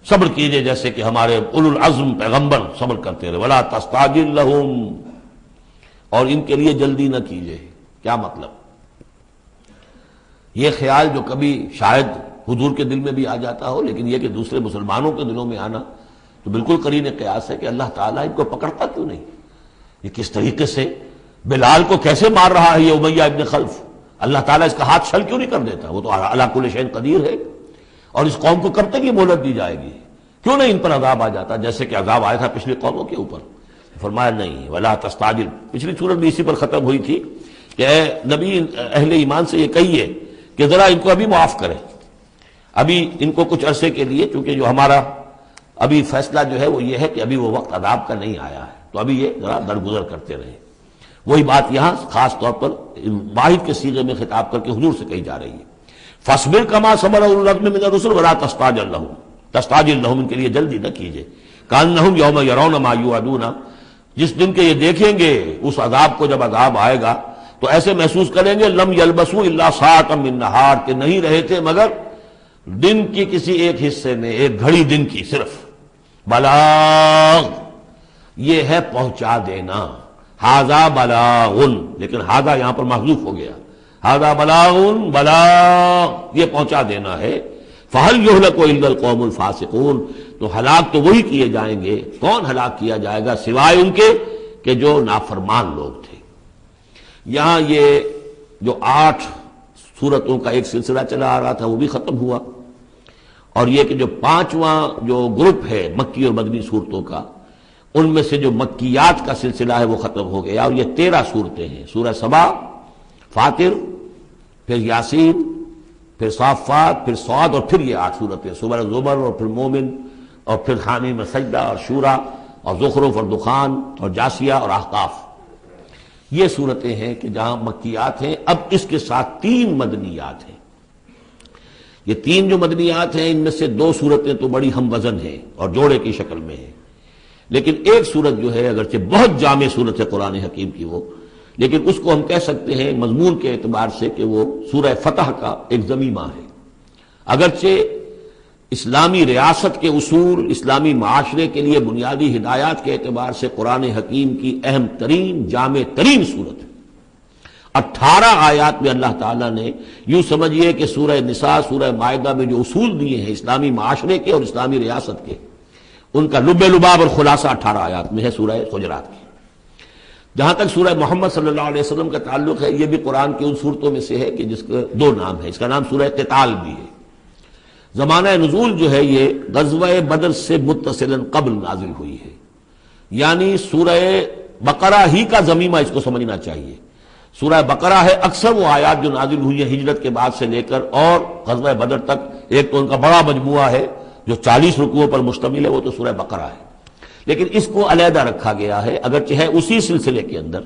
S1: صبر کیجئے جیسے کہ ہمارے اولو العزم پیغمبر صبر کرتے رہے۔ ولا تستعجل لهم، اور ان کے لیے جلدی نہ کیجئے۔ کیا مطلب؟ یہ خیال جو کبھی شاید حضور کے دل میں بھی آ جاتا ہو، لیکن یہ کہ دوسرے مسلمانوں کے دلوں میں آنا تو بالکل قرین قیاس ہے کہ اللہ تعالیٰ ان کو پکڑتا کیوں نہیں؟ یہ کس طریقے سے بلال کو کیسے مار رہا ہے یہ امیہ ابن خلف، اللہ تعالیٰ اس کا ہاتھ چھل کیوں نہیں کر دیتا؟ وہ تو علی کل شیء قدیر ہے، اور اس قوم کو کب تک یہ مہلت دی جائے گی؟ کیوں نہیں ان پر عذاب آ جاتا جیسے کہ عذاب آیا تھا پچھلی قوموں کے اوپر؟ فرمایا نہیں، ولا تستعجل، پچھلی سورت بھی اسی پر ختم ہوئی تھی کہ اے نبی اہل ایمان سے یہ کہیے کہ ذرا ان کو ابھی معاف کریں، ابھی ان کو کچھ عرصے کے لیے، چونکہ جو ہمارا ابھی فیصلہ جو ہے وہ یہ ہے کہ ابھی وہ وقت عذاب کا نہیں آیا ہے، تو ابھی یہ ذرا درگزر کرتے رہیں۔ وہی بات یہاں خاص طور پر واحد کے صیغے میں خطاب کر کے حضور سے کہی جا رہی ہے، فاصبر کما صبر اولو العزم من الرسل ولا تستعجل لهم، تستعجل لهم ان کے لیے جلدی نہ کیجیے۔ کانہم یوم یرون ما یوعدون، جس دن کے یہ دیکھیں گے اس عذاب کو، جب عذاب آئے گا تو ایسے محسوس کریں گے لم یلبسوا الا ساعۃ من نہار، کہ نہیں رہے تھے مگر دن کی کسی ایک حصے میں، ایک گھڑی دن کی صرف۔ بلاغ، یہ ہے پہنچا دینا، ھذا بلاغ، لیکن ھذا یہاں پر محذوف ہو گیا، ھذا بلاغ، بلاغ یہ پہنچا دینا ہے۔ فَهَلْ يُهْلَكُ إِلَّا الْقَوْمُ الْفَاسِقُونَ، تو ہلاک تو وہی کیے جائیں گے، کون ہلاک کیا جائے گا سوائے ان کے کہ جو نافرمان لوگ تھے۔ یہاں یہ جو 8 سورتوں کا ایک سلسلہ چلا آ رہا تھا وہ بھی ختم ہوا، اور یہ کہ جو 5واں جو گروپ ہے مکی اور مدنی صورتوں کا، ان میں سے جو مکیات کا سلسلہ ہے وہ ختم ہو گیا، اور یہ 13 صورتیں ہیں، سورہ سبا، فاطر، پھر یاسین، پھر صافات، پھر صاد، اور پھر یہ 8 صورتیں، سورہ زمر، اور پھر مومن، اور پھر حامیم سجدہ، اور شورا، اور زخرف، اور دخان، اور جاسیہ، اور احقاف۔ یہ صورتیں ہیں کہ جہاں مکیات ہیں۔ اب اس کے ساتھ 3 مدنیات ہیں۔ یہ 3 جو مدنیات ہیں ان میں سے 2 صورتیں تو بڑی ہم وزن ہیں اور جوڑے کی شکل میں ہیں، لیکن ایک صورت جو ہے اگرچہ بہت جامع صورت ہے قرآن حکیم کی وہ، لیکن اس کو ہم کہہ سکتے ہیں مضمون کے اعتبار سے کہ وہ سورہ فتح کا ایک ضمیمہ ہے۔ اگرچہ اسلامی ریاست کے اصول، اسلامی معاشرے کے لیے بنیادی ہدایات کے اعتبار سے قرآن حکیم کی اہم ترین، جامع ترین صورت ہے۔ 18 آیات میں اللہ تعالیٰ نے یوں سمجھیے کہ سورہ نساء، سورہ مائدہ میں جو اصول دیے ہیں اسلامی معاشرے کے اور اسلامی ریاست کے، ان کا لب لباب اور خلاصہ 18 آیات میں ہے سورہ حجرات کی۔ جہاں تک سورہ محمد صلی اللہ علیہ وسلم کا تعلق ہے، یہ بھی قرآن کی ان صورتوں میں سے ہے کہ جس کا 2 نام ہے، اس کا نام سورہ قتال بھی ہے۔ زمانہ نزول جو ہے یہ غزوہ بدر سے متصلاً قبل نازل ہوئی ہے، یعنی سورہ بقرہ ہی کا ضمیمہ اس کو سمجھنا چاہیے۔ سورہ بقرہ ہے اکثر وہ آیات جو نازل ہوئی ہیں ہجرت کے بعد سے لے کر اور غزوہ بدر تک، ایک تو ان کا بڑا مجموعہ ہے جو 40 رکوعوں پر مشتمل ہے، وہ تو سورہ بقرہ ہے، لیکن اس کو علیحدہ رکھا گیا ہے، اگرچہ ہے اسی سلسلے کے اندر،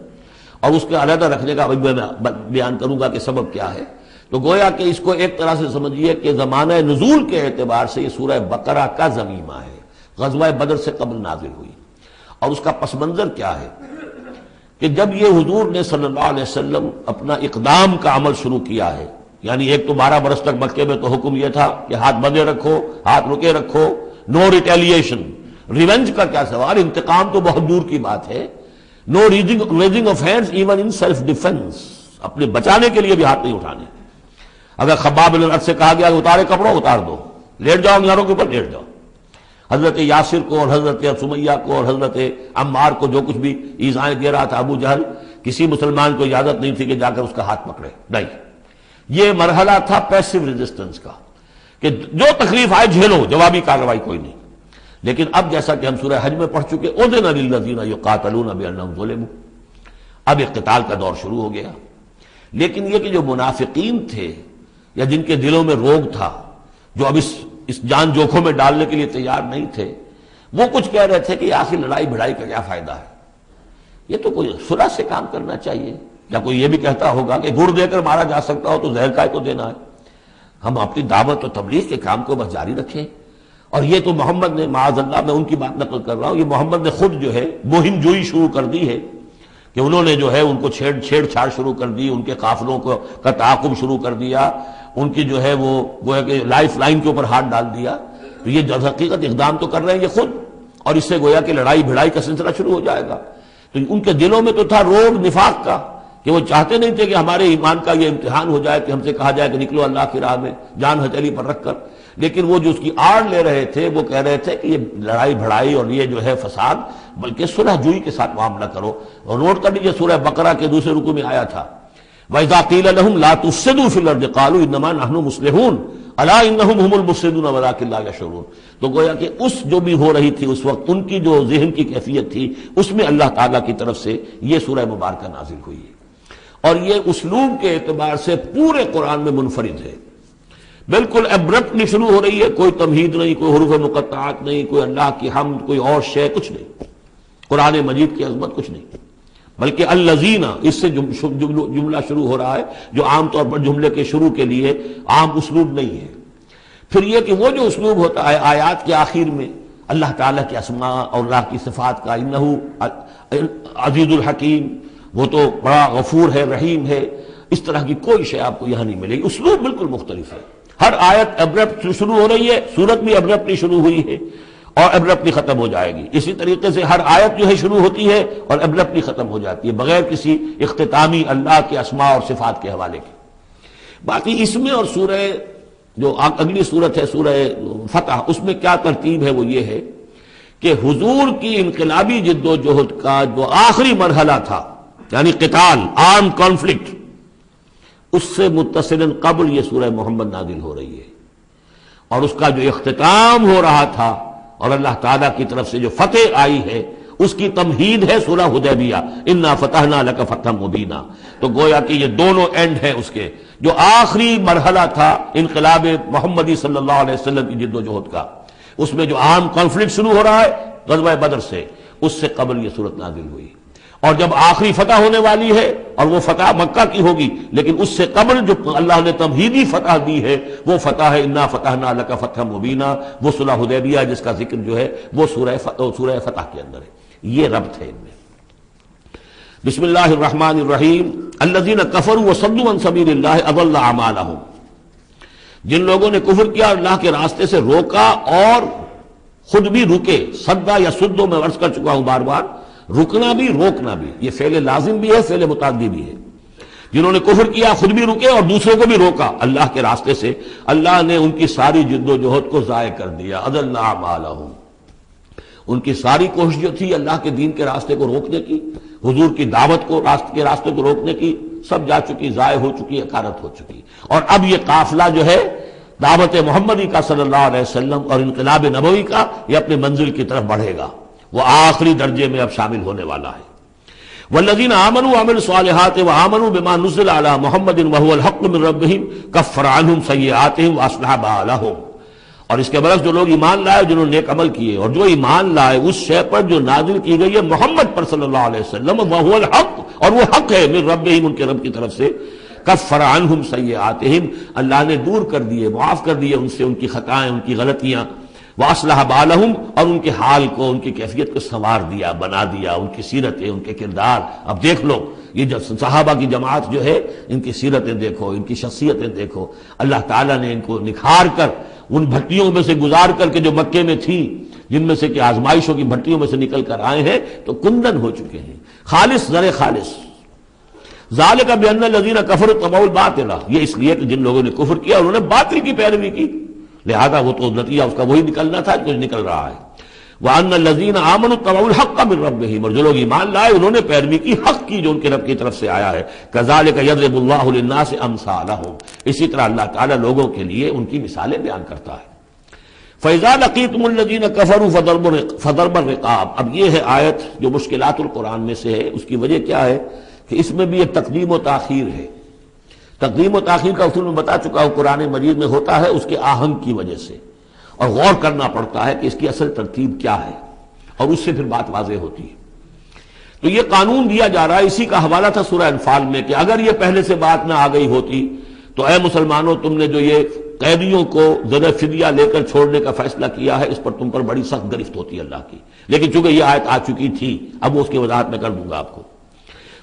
S1: اور اس کے علیحدہ رکھنے کا ابھی میں بیان کروں گا کہ سبب کیا ہے۔ تو گویا کہ اس کو ایک طرح سے سمجھیے کہ زمانہ نزول کے اعتبار سے یہ سورہ بقرہ کا ضمیمہ ہے، غزوہ بدر سے قبل نازل ہوئی۔ اور اس کا پس منظر کیا ہے کہ جب یہ حضور نے صلی اللہ علیہ وسلم اپنا اقدام کا عمل شروع کیا ہے، یعنی ایک تو 12 برس تک مکے میں تو حکم یہ تھا کہ ہاتھ بندے رکھو، ہاتھ رکے رکھو، نو ریٹیلیشن، ریونج کا کیا سوال، انتقام تو بہت دور کی بات ہے، no raising of hands even in self defence, اپنے بچانے کے لیے بھی ہاتھ نہیں اٹھانے۔ اگر خباب بن الارت سے کہا گیا کہ اتارے کپڑوں اتار دو، لیٹ جاؤ انگاروں کے اوپر لیٹ جاؤ۔ حضرت یاسر کو اور حضرت سمیہ کو اور حضرت عمار کو جو کچھ بھی ایذائیں دے رہا تھا ابو جہل، کسی مسلمان کو اجازت نہیں تھی کہ جا کر اس کا ہاتھ پکڑے، نہیں۔ یہ مرحلہ تھا پیسو ریزسٹنس کا کہ جو تکلیف آئے جھیلو، جوابی کارروائی کوئی نہیں۔ لیکن اب جیسا کہ ہم سورہ حج میں پڑھ چکے، اذن للذین یقاتلون بانہم ظلموا، اب ایک قتال کا دور شروع ہو گیا۔ لیکن یہ کہ جو منافقین تھے یا جن کے دلوں میں روگ تھا، جو اب اس جان جوکھوں میں ڈالنے کے لیے تیار نہیں تھے، وہ کچھ کہہ رہے تھے کہ آخر لڑائی بھڑائی کا کیا فائدہ ہے، یہ تو کوئی صلح سے کام کرنا چاہیے۔ یا کوئی یہ بھی کہتا ہوگا کہ گڑ دے کر مارا جا سکتا ہو تو زہر کا کو دینا ہے، ہم اپنی دعوت و تبلیغ کے کام کو بس جاری رکھیں۔ اور یہ تو محمد نے، معاذ اللہ میں ان کی بات نقل کر رہا ہوں، یہ محمد نے خود جو ہے مہم جوئی شروع کر دی ہے کہ انہوں نے جو ہے ان کو چھیڑ چھاڑ شروع کر دی، ان کے قافلوں کا تعاقب شروع کر دیا، ان کی جو ہے وہ گویا کہ لائف لائن کے اوپر ہاتھ ڈال دیا۔ تو یہ جو حقیقت اقدام تو کر رہے ہیں یہ خود، اور اس سے گویا کہ لڑائی بھڑائی کا سلسلہ شروع ہو جائے گا۔ تو ان کے دلوں میں تو تھا روگ نفاق کا کہ وہ چاہتے نہیں تھے کہ ہمارے ایمان کا یہ امتحان ہو جائے کہ ہم سے کہا جائے کہ نکلو اللہ کی راہ میں جان ہتھیلی پر رکھ کر، لیکن وہ جو اس کی آڑ لے رہے تھے وہ کہہ رہے تھے کہ یہ لڑائی بھڑائی اور یہ جو ہے فساد، بلکہ صلح جوئی کے ساتھ معاملہ کرو۔ اور نوٹ کر لیجیے سورہ بقرہ کے دوسرے رکوع میں آیا تھا وَإِذَا قِيلَ لَهُمْ لَا تُفْسِدُوا فِي الْأَرْضِ قَالُوا إِنَّمَا نَحْنُ مُصْلِحُونَ أَلَا إِنَّهُمْ هُمُ الْمُفْسِدُونَ وَلَٰكِن لَا يَشْعُرُونَ۔ تو گویا کہ اس جو بھی ہو رہی تھی اس وقت ان کی جو ذہن کی کیفیت تھی، اس میں اللہ تعالیٰ کی طرف سے یہ سورہ مبارکہ نازل ہوئی ہے، اور یہ اسلوب کے اعتبار سے پورے قرآن میں منفرد ہے۔ بالکل ابرپٹلی شروع ہو رہی ہے، کوئی تمہید نہیں، کوئی حروف مقطعات نہیں، کوئی اللہ کی حمد، کوئی اور شے، کچھ نہیں، قرآن مجید کی عظمت کچھ نہیں، بلکہ الذین، اس سے جملہ شروع ہو رہا ہے جو عام طور پر جملے کے شروع کے لیے عام اسلوب نہیں ہے۔ پھر یہ کہ وہ جو اسلوب ہوتا ہے آیات کے آخر میں اللہ تعالیٰ کے اسماء اور اللہ کی صفات کا، انہ عزیز الحکیم، وہ تو بڑا غفور ہے، رحیم ہے، اس طرح کی کوئی شے آپ کو یہاں نہیں ملے گی۔ اسلوب بالکل مختلف ہے، ہر آیت ابرپٹ شروع ہو رہی ہے، سورت بھی ابرپٹلی شروع ہوئی ہے اور ابرپٹلی ختم ہو جائے گی۔ اسی طریقے سے ہر آیت جو ہے شروع ہوتی ہے اور ابرپٹلی ختم ہو جاتی ہے، بغیر کسی اختتامی اللہ کے اسماء اور صفات کے حوالے کے۔ باقی اس میں اور سورہ جو اگلی صورت ہے سورہ فتح، اس میں کیا ترتیب ہے وہ یہ ہے کہ حضور کی انقلابی جد و جہد کا جو آخری مرحلہ تھا، یعنی قتال، آرم کانفلکٹ، اس سے متصلاً قبل یہ سورہ محمد نازل ہو رہی ہے، اور اس کا جو اختتام ہو رہا تھا اور اللہ تعالیٰ کی طرف سے جو فتح آئی ہے اس کی تمہید ہے سورہ حدیبیہ، انا فتحنا لک فتحا مبینا۔ تو گویا کہ یہ دونوں اینڈ ہیں اس کے، جو آخری مرحلہ تھا انقلاب محمدی صلی اللہ علیہ وسلم کی جد و جہد کا، اس میں جو عام کانفلکٹ شروع ہو رہا ہے غزوہ بدر سے، اس سے قبل یہ صورت نازل ہوئی، اور جب آخری فتح ہونے والی ہے اور وہ فتح مکہ کی ہوگی، لیکن اس سے قبل جو اللہ نے تمہیدی فتح دی ہے وہ فتح ہے انا فتحنا لک فتحا مبینا، وہ صلح حدیبیہ جس کا ذکر جو ہے وہ سورہ فتح کے اندر ہے۔ یہ ربط ہے ان میں۔ بسم اللہ الرحمن الرحیم۔ الذین کفروا وصدوا عن سبیل اللہ اضل اعمالهم، جن لوگوں نے کفر کیا اور اللہ کے راستے سے روکا اور خود بھی رکے، صدا یا سدو میں عرض کر چکا ہوں بار بار، رکنا بھی روکنا بھی، یہ فعل لازم بھی ہے، فعل متعدی بھی ہے۔ جنہوں نے کفر کیا خود بھی رکے اور دوسروں کو بھی روکا اللہ کے راستے سے، اللہ نے ان کی ساری جد و جہد کو ضائع کر دیا، اضل اعمالهم، ان کی ساری کوشش جو تھی اللہ کے دین کے راستے کو روکنے کی، حضور کی دعوت کو کے راستے کو روکنے کی، سب جا چکی، ضائع ہو چکی، اکارت ہو چکی۔ اور اب یہ قافلہ جو ہے دعوت محمدی کا صلی اللہ علیہ وسلم اور انقلاب نبوی کا، یہ اپنے منزل کی طرف بڑھے گا، وہ آخری درجے میں اب شامل ہونے والا ہے۔ والذین آمنوا وعملوا الصالحات وآمنوا بما نزل علی محمد وهو الحق من ربهم کفر عنهم سیئاتهم واصلح بالهم، اور اس کے برعکس جو لوگ ایمان لائے، جنہوں نے نیک عمل کیے، اور جو ایمان لائے اس شے پر جو نازل کی گئی ہے محمد پر صلی اللہ علیہ وسلم، وهو الحق، اور وہ حق ہے، من ربهم، ان کے رب کی طرف سے، کفر عنہم سیئاتہم، اللہ نے دور کر دیے، معاف کر دیے ان سے ان کی خطائیں، ان کی غلطیاں، واصلح بالہم، اور ان کے حال کو، ان کی کیفیت کو سنوار دیا، بنا دیا، ان کی سیرتیں، ان کے کردار۔ اب دیکھ لو یہ جو صحابہ کی جماعت جو ہے، ان کی سیرتیں دیکھو، ان کی شخصیتیں دیکھو، اللہ تعالیٰ نے ان کو نکھار کر ان بھٹیوں میں سے گزار کر کے جو مکے میں تھیں، جن میں سے کہ آزمائشوں کی بھٹیوں میں سے نکل کر آئے ہیں، تو کندن ہو چکے ہیں، خالص زر خالص۔ ذالک بان الذین کفروا اتبعوا الباطل، یہ اس لیے کہ جن لوگوں نے کفر کیا انہوں نے باطل کی پیروی کی، لہذا وہ تو نتیجہ اس کا وہی نکلنا تھا جو نکل رہا ہے۔ وان الذین آمنوا اتبعوا الحق من ربهم، اور جو لوگ ایمان لائے انہوں نے پیروی کی حق کی جو ان کے رب کی طرف سے آیا ہے۔ کذالک یضرب اللہ للناس امثالهم، اسی طرح اللہ تعالیٰ لوگوں کے لیے ان کی مثالیں بیان کرتا ہے۔ فَإِذَا لَقِيتُمُ الَّذِينَ كَفَرُوا فَضَرْبَ الرِّقَابِ، اب یہ ہے آیت جو مشکلات القرآن میں سے ہے۔ اس کی وجہ کیا ہے کہ اس میں بھی ایک تقدیم و تاخیر ہے۔ تقدیم و تاخیر کا اصول میں بتا چکا ہوں، قرآن مجید میں ہوتا ہے اس کے آہنگ کی وجہ سے، اور غور کرنا پڑتا ہے کہ اس کی اصل ترتیب کیا ہے، اور اس سے پھر بات واضح ہوتی ہے۔ تو یہ قانون دیا جا رہا ہے، اسی کا حوالہ تھا سورہ انفال میں کہ اگر یہ پہلے سے بات نہ آ گئی ہوتی تو اے مسلمانوں، تم نے جو یہ قیدیوں کو زر فدیہ لے کر چھوڑنے کا فیصلہ کیا ہے، اس پر تم پر بڑی سخت گرفت ہوتی ہے اللہ کی، لیکن چونکہ یہ آیت آ چکی تھی، اب وہ اس کی وضاحت میں کر دوں گا آپ کو۔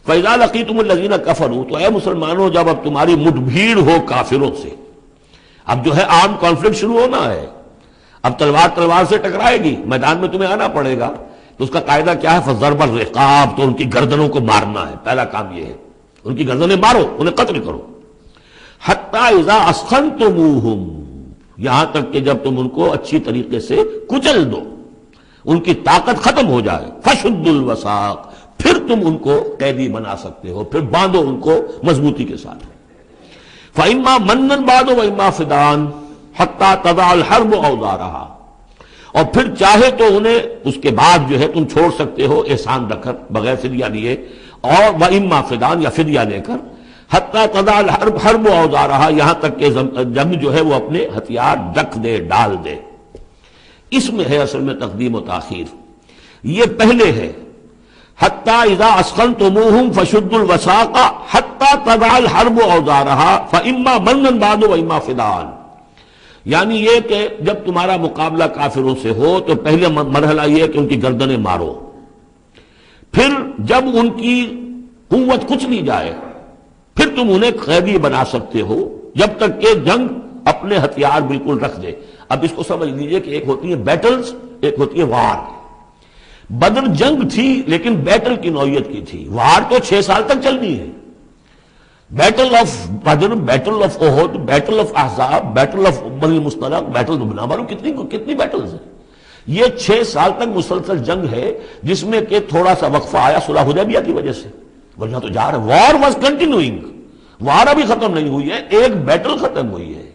S1: فَإِذَا لَقِيتُمُ الَّذِينَ كَفَرُوا، تو اے مسلمانوں جب اب تمہاری مٹ بھیڑ ہو کافروں سے، اب جو ہے عام کانفلکٹ شروع ہونا ہے، اب تلوار سے ٹکرائے گی، میدان میں تمہیں آنا پڑے گا، تو اس کا قاعدہ کیا ہے؟ فَضَرْبَ الرِّقَابِ، تو ان کی گردنوں کو مارنا ہے، پہلا کام یہ ہے، ان کی گردنیں مارو، انہیں قتل کرو۔ حَتَّى إِذَا أَسْخَنْتُمُوهُمْ، یہاں تک کہ جب تم ان کو اچھی طریقے سے کچل دو، ان کی طاقت ختم ہو جائے، فَشُدُّ الْوَثَاقَ، پھر تم ان کو قیدی بنا سکتے ہو، پھر باندھو ان کو مضبوطی کے ساتھ۔ فَإِمَّا مَنًّا بَعْدُ وَإِمَّا فِدَاءً حَتَّى تَضَعَ الْحَرْبُ أَوْزَارَهَا، اور پھر چاہے تو انہیں اس کے بعد جو ہے تم چھوڑ سکتے ہو احسان رکھ کر، بغیر فدیہ لیے، اور وَإِمَّا فِدَاءً، یا فدیہ لے کر، حَتَّى تَضَعَ الْحَرْبُ أَوْزَارَهَا، یہاں تک کہ جنگ جو ہے وہ اپنے ہتھیار رکھ دے، ڈال دے۔ اس میں ہے اصل میں تقدیم و تاخیر، یہ پہلے ہے حَتَّى إِذَا أَسْخَنْتُمُوهُمْ فَشُدُّوا الْوَثَاقَ حَتَّى تَضَعَ الْحَرْبُ أَوْزَارَهَا فَإِمَّا مَنًّا بَعْدُ وَإِمَّا فِدَاءً، یعنی یہ کہ جب تمہارا مقابلہ کافروں سے ہو تو پہلے مرحلہ یہ ہے کہ ان کی گردنیں مارو، پھر جب ان کی قوت کچھ نہیں جائے پھر تم انہیں قیدی بنا سکتے ہو، جب تک کہ جنگ اپنے ہتھیار بالکل رکھ دے۔ اب اس کو سمجھ لیجئے کہ ایک ہوتی ہے بیٹلز، ایک ہوتی ہے وار۔ بدر جنگ تھی لیکن بیٹل کی نوعیت کی تھی، وار تو 6 سال تک چلنی ہے، battle of Badr, battle of Uhud, battle of Ahzab, battle of Bani Mustaliq, battle نہ معلوم کتنی بیٹلز ہیں. یہ 6 سال تک مسلسل جنگ ہے جس میں کہ تھوڑا سا وقفہ آیا صلح حدیبیہ کی وجہ سے، ورنہ تو جا رہا ہے. وار واز کنٹینیوئنگ، وار ابھی ختم نہیں ہوئی ہے، ایک بیٹل ختم ہوئی ہے،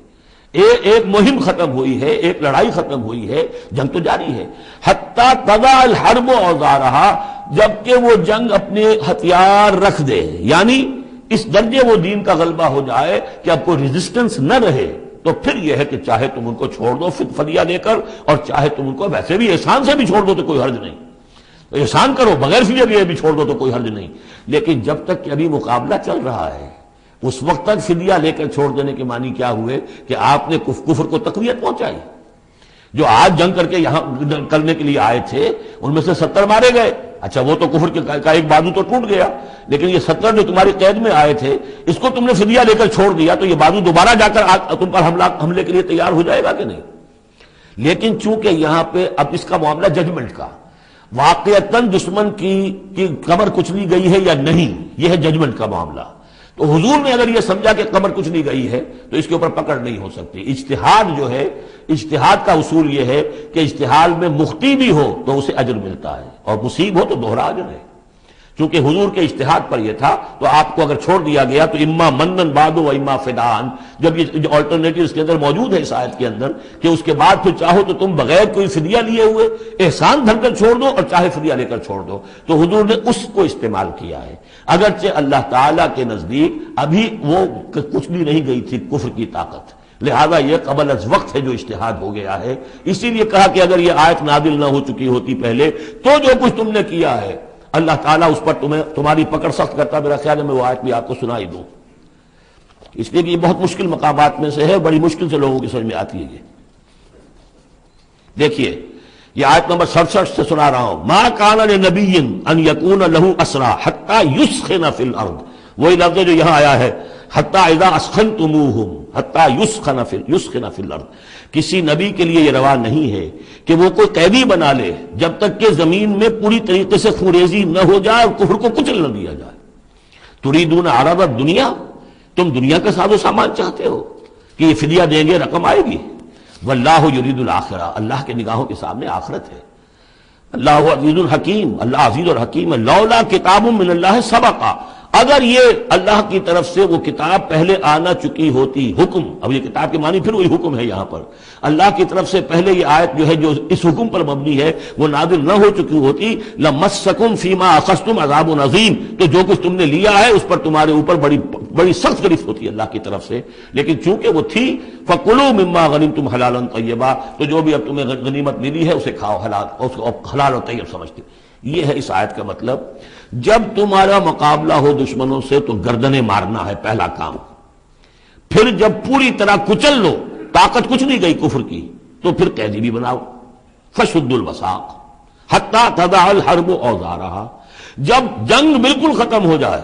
S1: ایک مہم ختم ہوئی ہے، ایک لڑائی ختم ہوئی ہے، جنگ تو جاری ہے. حتی تضع الحرب اوزارہا، جبکہ وہ جنگ اپنے ہتھیار رکھ دے، یعنی اس درجے وہ دین کا غلبہ ہو جائے کہ اب کوئی ریزسٹنس نہ رہے. تو پھر یہ ہے کہ چاہے تم ان کو چھوڑ دو فدیہ لے کر، اور چاہے تم ان کو ویسے بھی احسان سے بھی چھوڑ دو تو کوئی حرج نہیں، احسان کرو بغیر فدیہ لیے بھی چھوڑ دو تو کوئی حرج نہیں. لیکن جب تک کہ ابھی مقابلہ چل رہا ہے اس وقت تک فدیہ لے کر چھوڑ دینے کے معنی کیا ہوئے کہ آپ نے کفر کو تقویت پہنچائی. جو آج جنگ کر کے یہاں کرنے کے لیے آئے تھے ان میں سے 70 مارے گئے، اچھا وہ تو کفر کا ایک بازو تو ٹوٹ گیا، لیکن یہ 70 جو تمہاری قید میں آئے تھے اس کو تم نے فدیہ لے کر چھوڑ دیا تو یہ بازو دوبارہ جا کر تم پر حملے کے لیے تیار ہو جائے گا کہ نہیں. لیکن چونکہ یہاں پہ اب اس کا معاملہ ججمنٹ کا، واقعتاً دشمن کی کمر کچلی گئی ہے یا نہیں، یہ ہے ججمنٹ کا معاملہ. تو حضور نے اگر یہ سمجھا کہ کمر کچلی گئی ہے تو اس کے اوپر پکڑ نہیں ہو سکتی. اجتہاد جو ہے، اجتہاد کا اصول یہ ہے کہ اجتہاد میں مخطی بھی ہو تو اسے اجر ملتا ہے اور مصیب ہو تو دوہرا اجر ہے. چونکہ حضور کے اجتہاد پر یہ تھا تو آپ کو اگر چھوڑ دیا گیا تو اما منن بعد و اما فدان، جب یہ آلٹرنیٹو اس کے اندر موجود ہے اس آیت کے اندر کہ اس کے بعد پھر چاہو تو تم بغیر کوئی فدیہ لیے ہوئے احسان دھر کر چھوڑ دو اور چاہے فدیہ لے کر چھوڑ دو، تو حضور نے اس کو استعمال کیا ہے. اگرچہ اللہ تعالیٰ کے نزدیک ابھی وہ کچھ بھی نہیں گئی تھی کفر کی طاقت، لہذا یہ قبل از وقت ہے جو اجتہاد ہو گیا ہے. اسی لیے کہا کہ اگر یہ آیت نازل نہ ہو چکی ہوتی پہلے تو جو کچھ تم نے کیا ہے اللہ تعالیٰ اس پر تمہاری پکڑ سخت کرتا. میرا خیال ہے میں وہ آیت بھی آپ کو سنائی دوں، اس لیے کہ یہ بہت مشکل مقامات میں سے ہے، بڑی مشکل سے لوگوں کی سمجھ میں آتی ہے. یہ دیکھیے یہ آیت نمبر 67 سے سنا رہا ہوں. ما کان لنبی ان یکون لہ اسری حتی یسخن فی الارض، وہی لفظ جو یہاں آیا ہے حتی اذا اسخنتموہم حتی یسخن فی الارض. کسی نبی کے لیے یہ روا نہیں ہے کہ وہ کوئی قیدی بنا لے جب تک کہ زمین میں پوری طریقے سے خونریزی نہ ہو جائے اور کفر کو کچل نہ دیا جائے. تریدون عرض الدنیا، تم دنیا کا ساز و سامان چاہتے ہو کہ یہ فدیہ دیں گے رقم آئے گی. واللہ یرید الآخرہ، اللہ کے نگاہوں کے سامنے آخرت ہے. اللہ عزیز الحکیم، اللہ عزیز اور حکیم ہے. لولا کتاب من اللہ سبقا، اگر یہ اللہ کی طرف سے وہ کتاب پہلے آنا چکی ہوتی، حکم، اب یہ کتاب کے معنی پھر وہی حکم ہے یہاں پر، اللہ کی طرف سے پہلے یہ آیت جو ہے جو اس حکم پر مبنی ہے وہ نازل نہ ہو چکی ہوتی، لمسکم فیما اخذتم عذاب عظیم، تو جو کچھ تم نے لیا ہے اس پر تمہارے اوپر بڑی سخت گرفت ہوتی ہے اللہ کی طرف سے. لیکن چونکہ وہ تھی فکلوا مما غنمتم حلالا طیبا، تو جو بھی اب تمہیں غنیمت ملی ہے اسے کھاؤ حلال، اس کو حلال اور طیب سمجھتے. یہ ہے اس آیت کا مطلب. جب تمہارا مقابلہ ہو دشمنوں سے تو گردنیں مارنا ہے پہلا کام، پھر جب پوری طرح کچل لو، طاقت کچھ نہیں گئی کفر کی، تو پھر قیدی بھی بناؤ. فشدوا الوثاق حتی تضع الحرب اوزارہا، جب جنگ بالکل ختم ہو جائے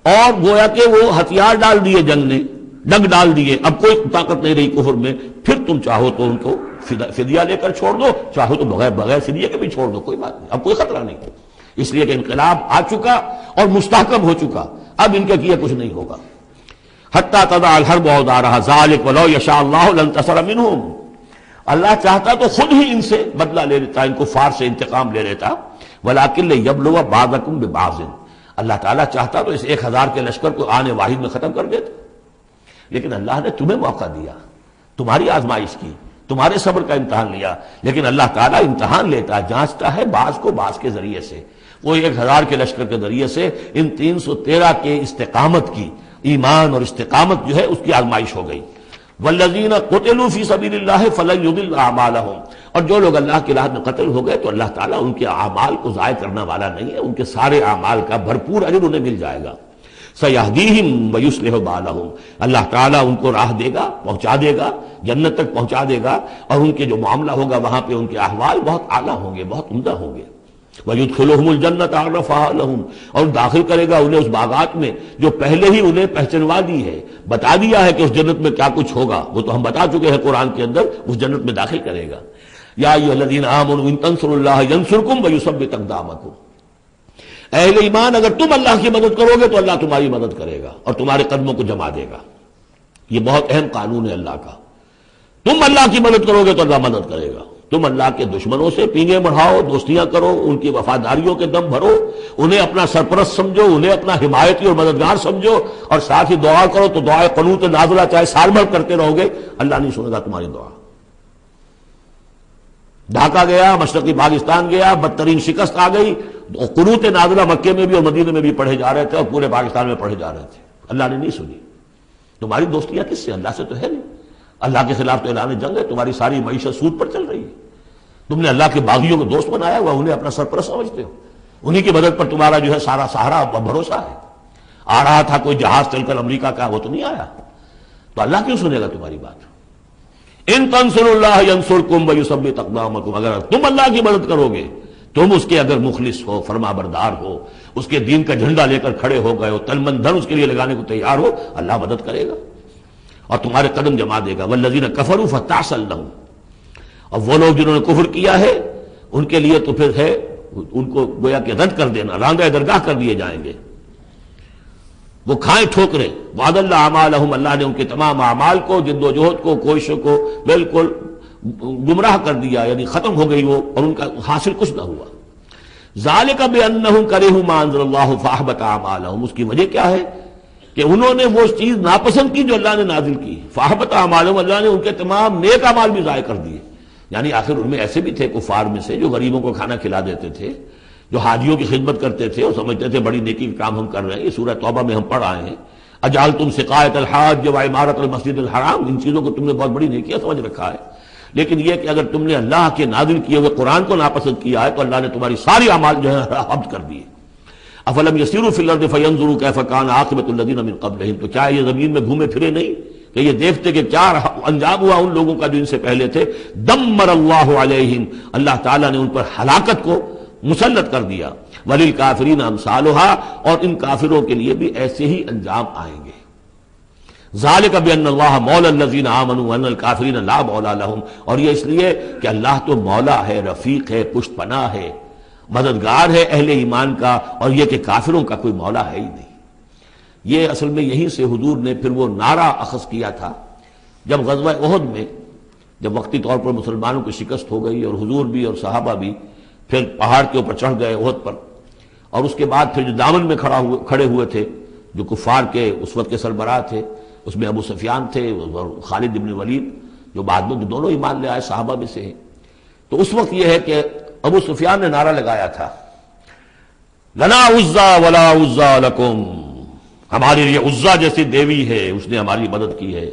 S1: اور گویا کہ وہ ہتھیار ڈال دیے، جنگ نے ڈنگ ڈال دیے، اب کوئی طاقت نہیں رہی کفر میں، پھر تم چاہو تو ان کو فدیہ لے کر چھوڑ دو، چاہو تو بغیر فدیہ کے بھی چھوڑ دو، کوئی بات نہیں، اب کوئی خطرہ نہیں، اس لیے کہ انقلاب آ چکا اور مستحکم ہو چکا، اب ان کے کیے کچھ نہیں ہوگا. حتی تضع الحرب اوزارہا ذالک ولو یشاء اللہ لانتصر منہم، اللہ چاہتا تو خود ہی ان سے بدلہ لے لیتا، ان کفار سے انتقام لے لیتا. ولکن لیبلو بعضکم ببعض، اللہ تعالیٰ چاہتا تو اس 1000 کے لشکر کو آنے واحد میں ختم کر دیتا، لیکن اللہ نے تمہیں موقع دیا، تمہاری آزمائش کی، تمہارے صبر کا امتحان لیا. لیکن اللہ تعالیٰ امتحان لیتا ہے، جانچتا ہے بعض کو بعض کے ذریعے سے. وہ 1000 کے لشکر کے ذریعے سے ان 313 کے استقامت کی، ایمان اور استقامت جو ہے اس کی آزمائش ہو گئی. والذین قتلوا فی سبیل اللہ فلن یضل اعمالہم، اور جو لوگ اللہ کی راہ میں قتل ہو گئے تو اللہ تعالیٰ ان کے اعمال کو ضائع کرنے والا نہیں ہے، ان کے سارے اعمال کا بھرپور اجر انہیں مل جائے گا. سیہدیہم ویصلح بالہم، اللہ تعالیٰ ان کو راہ دے گا، پہنچا دے گا، جنت تک پہنچا دے گا، اور ان کے جو معاملہ ہوگا وہاں پہ ان کے احوال بہت اعلیٰ ہوں گے، بہت عمدہ ہوں گے. وَيُدْخِلُهُمُ الْجَنَّةَ عَرَّفَهَا لَهُمْ، اور داخل کرے گا انہیں اس باغات میں جو پہلے ہی انہیں پہچنوا دی ہے، بتا دیا ہے کہ اس جنت میں کیا کچھ ہوگا، وہ تو ہم بتا چکے ہیں قرآن کے اندر، اس جنت میں داخل کرے گا. یا ایھا الذین آمنوا ان تنصروا اللہ ینصرکم ویثبت اقدامکم، اہل ایمان اگر تم اللہ کی مدد کرو گے تو اللہ تمہاری مدد کرے گا اور تمہارے قدموں کو جما دے گا. یہ بہت اہم قانون ہے اللہ کا. تم اللہ کی مدد کرو گے تو اللہ مدد کرے گا. تم اللہ کے دشمنوں سے پینگے بڑھاؤ، دوستیاں کرو، ان کی وفاداریوں کے دم بھرو، انہیں اپنا سرپرست سمجھو، انہیں اپنا حمایتی اور مددگار سمجھو، اور ساتھ ہی دعا کرو تو دعائے قنوت نازلہ چاہے سال بھر کرتے رہو گے، اللہ نہیں سنے گا تمہاری دعا. ڈھاکہ گیا، مشرقی پاکستان گیا، بدترین شکست آ گئی، قنوت نازلہ مکے میں بھی اور مدینے میں بھی پڑھے جا رہے تھے اور پورے پاکستان میں پڑھے جا رہے تھے، اللہ نے نہیں سنی. تمہاری دوستیاں کس سے؟ اللہ سے تو ہے نہیں. اللہ کے خلاف تو اعلان جنگ ہے. تمہاری ساری معیشت سود پر چل رہی ہے. تم نے اللہ کے باغیوں کو دوست بنایا ہوا، انہیں اپنا سرپرست سمجھتے ہو، انہی کی مدد پر تمہارا جو ہے سارا سہارا بھروسہ ہے. آ رہا تھا کوئی جہاز چل کر امریکہ کا، وہ تو نہیں آیا، تو اللہ کیوں سنے گا تمہاری بات؟ ان تنصروا اللہ ینصرکم ویثبت اقدامکم، اگر تم اللہ کی مدد کرو گے، تم اس کے اگر مخلص ہو، فرما بردار ہو، اس کے دین کا جھنڈا لے کر کھڑے ہو گئے ہو، تن من دھن اس کے لیے لگانے کو تیار ہو، اللہ مدد کرے گا اور تمہارے قدم جما دے گا. والذین کفروا فتعسل لهم، اور وہ لوگ جنہوں نے کفر کیا ہے ان کے لیے تو پھر ہے ان کو گویا کہ رد کر دینا، رانگہ درگاہ کر دیے جائیں گے، وہ کھائیں ٹھوکریں. وعد اللہ اعمالہم، اللہ نے ان کے تمام اعمال کو، جد و جہد کو، کوششوں کو بالکل گمراہ کر دیا، یعنی ختم ہو گئی وہ، اور ان کا حاصل کچھ نہ ہوا. ذالک بانہم کرہوا ما انزل اللہ فاحبط اعمالہم، اس کی وجہ کیا ہے کہ انہوں نے وہ چیز ناپسند کی جو اللہ نے نازل کی. فاحبط اعمالہم، اللہ نے ان کے تمام نیک اعمال بھی ضائع کر دیے. یعنی آخر ان میں ایسے بھی تھے کفار میں سے جو غریبوں کو کھانا کھلا دیتے تھے، جو حاجیوں کی خدمت کرتے تھے اور سمجھتے تھے بڑی نیکی کا کام ہم کر رہے ہیں. یہ سورہ توبہ میں ہم پڑھ آئے ہیں، اجعلتم سقایۃ الحاج وعمارۃ المسجد الحرام، ان چیزوں کو تم نے بہت بڑی نیکیاں سمجھ رکھا ہے. لیکن یہ کہ اگر تم نے اللہ کے نازل کیے ہوئے قرآن کو ناپسند کیا ہے تو اللہ نے تمہاری ساری اعمال جو ہے حبس کر دیے. افلم یسیروا فی الارض فینظروا کیف کان عاقبۃ الذین من قبلہم، تو کیا یہ زمین میں گھومے پھرے نہیں کہ یہ دیکھتے کہ کیا انجام ہوا ان لوگوں کا جو ان سے پہلے تھے. دمر اللہ علیہم، اللہ تعالیٰ نے ان پر ہلاکت کو مسلط کر دیا. وللکافرین امثالھا، اور ان کافروں کے لیے بھی ایسے ہی انجام آئیں گے. ذالک بان اللہ مولا الذین آمنوا وان الکافرین لا مولا لہم، اور یہ اس لیے کہ اللہ تو مولا ہے، رفیق ہے، پشت پناہ ہے، مددگار ہے اہل ایمان کا، اور یہ کہ کافروں کا کوئی مولا ہے ہی نہیں. یہ اصل میں یہیں سے حضور نے پھر وہ نعرہ اخذ کیا تھا جب غزوہ احد میں، جب وقتی طور پر مسلمانوں کی شکست ہو گئی اور حضور بھی اور صحابہ بھی پھر پہاڑ کے اوپر چڑھ گئے احد پر، اور اس کے بعد پھر جو دامن میں کھڑے ہوئے تھے جو کفار کے اس وقت کے سربراہ تھے، اس میں ابو سفیان تھے اور خالد بن ولید جو بعد میں دونوں ایمان لے آئے صحابہ میں سے ہیں. تو اس وقت یہ ہے کہ ابو سفیان نے نعرہ لگایا تھا، لنا عزا ولا عزا لکم، ہمارے لیے عزا جیسی دیوی ہے، اس نے ہماری مدد کی ہے،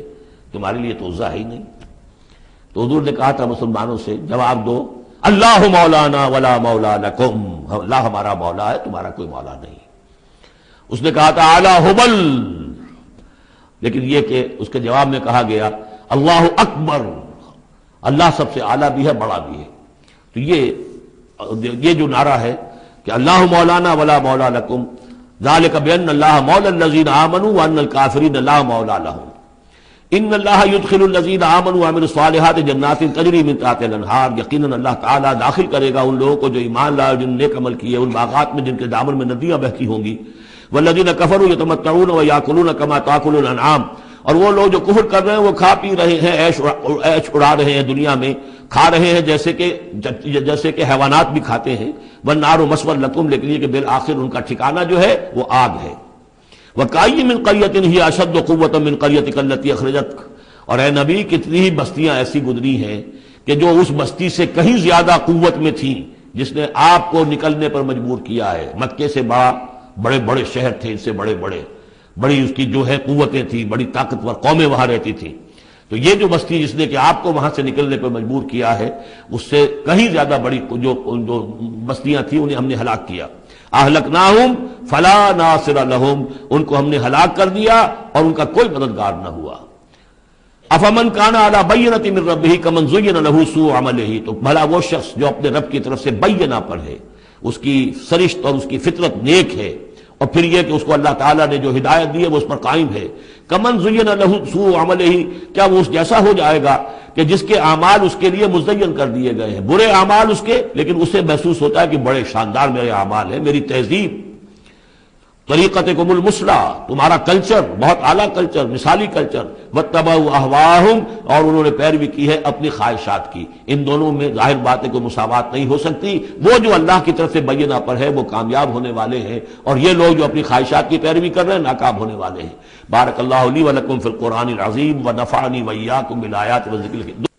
S1: تمہارے لیے تو عزا ہے ہی نہیں. تو حضور نے کہا تھا مسلمانوں سے جواب دو، اللہ مولانا ولا مولا لکم، اللہ ہمارا مولا ہے، تمہارا کوئی مولا نہیں. اس نے کہا تھا اعلی حبل، لیکن یہ کہ اس کے جواب میں کہا گیا اللہ اکبر، اللہ سب سے اعلیٰ بھی ہے، بڑا بھی ہے. تو یہ جو نعرہ ہے کہ اللہ مولانا ولا مولا لکم، ذالک بان اللہ مولا الذین آمنوا وان الکافرین لا مولا لہم، ان اللہ یدخل الذین آمنوا وعملوا الصالحات جنات تجری من تحتها الانہار، یقیناً اللہ تعالیٰ داخل کرے گا ان لوگوں کو جو ایمان لائے، جن نے نیک عمل کیے، ان باغات میں جن کے دامن میں ندیاں بہتی ہوں گی. والذین کفروا یتمتعون ویاکلون کما تاکل الانعام، اور وہ لوگ جو کفر کر رہے ہیں وہ کھا پی رہے ہیں، عیش اڑا رہے ہیں دنیا میں، کھا رہے ہیں جیسے کہ حیوانات بھی کھاتے ہیں. والنار مثوی لکم، لیکن یہ کہ بالآخر ان کا ٹھکانہ جو ہے وہ آگ ہے. وَكَأَيٍّ مِّن قَرْيَةٍ هِيَ أَشَدُّ قُوَّةً مِّن قَرْيَتِكَ الَّتِي أَخْرَجَتْكَ، اور اے نبی کتنی ہی بستیاں ایسی گزری ہیں کہ جو اس بستی سے کہیں زیادہ قوت میں تھیں جس نے آپ کو نکلنے پر مجبور کیا ہے. مکے سے بڑے بڑے شہر تھے، ان سے بڑی اس کی جو ہے قوتیں تھیں، بڑی طاقتور قومیں وہاں رہتی تھیں. تو یہ جو بستی جس نے کہ آپ کو وہاں سے نکلنے پر مجبور کیا ہے، اس سے کہیں زیادہ بڑی جو بستیاں تھیں انہیں ہم نے ہلاک کیا. اہلکناہم فلا ناصر لہم، ان کو ہم نے ہلاک کر دیا اور ان کا کوئی مددگار نہ ہوا. افمن کان علی بینۃ من ربہ کمن زین لہ سوء عملہ، تو بھلا وہ شخص جو اپنے رب کی طرف سے بینہ پر ہے، اس کی سرشت اور اس کی فطرت نیک ہے، اور پھر یہ کہ اس کو اللہ تعالیٰ نے جو ہدایت دی ہے وہ اس پر قائم ہے. کمن زین لہ سوء عملہ، کیا وہ اس جیسا ہو جائے گا کہ جس کے اعمال اس کے لیے مزین کر دیے گئے ہیں، برے اعمال اس کے، لیکن اسے محسوس ہوتا ہے کہ بڑے شاندار میرے اعمال ہیں، میری تہذیب طریقتکم المثلی، تمہارا کلچر بہت اعلیٰ کلچر، مثالی کلچر، واتبعوا اہواءہم، اور انہوں نے پیروی کی ہے اپنی خواہشات کی۔ ان دونوں میں ظاہر بات ہے کوئی مساوات نہیں ہو سکتی۔ وہ جو اللہ کی طرف سے بینہ پر ہے وہ کامیاب ہونے والے ہیں، اور یہ لوگ جو اپنی خواہشات کی پیروی کر رہے ہیں ناکام ہونے والے ہیں۔ بارک اللہ لی ولکم فی القرآن العظیم ونفعنی وإیاکم بالآیات والذکر الحکیم۔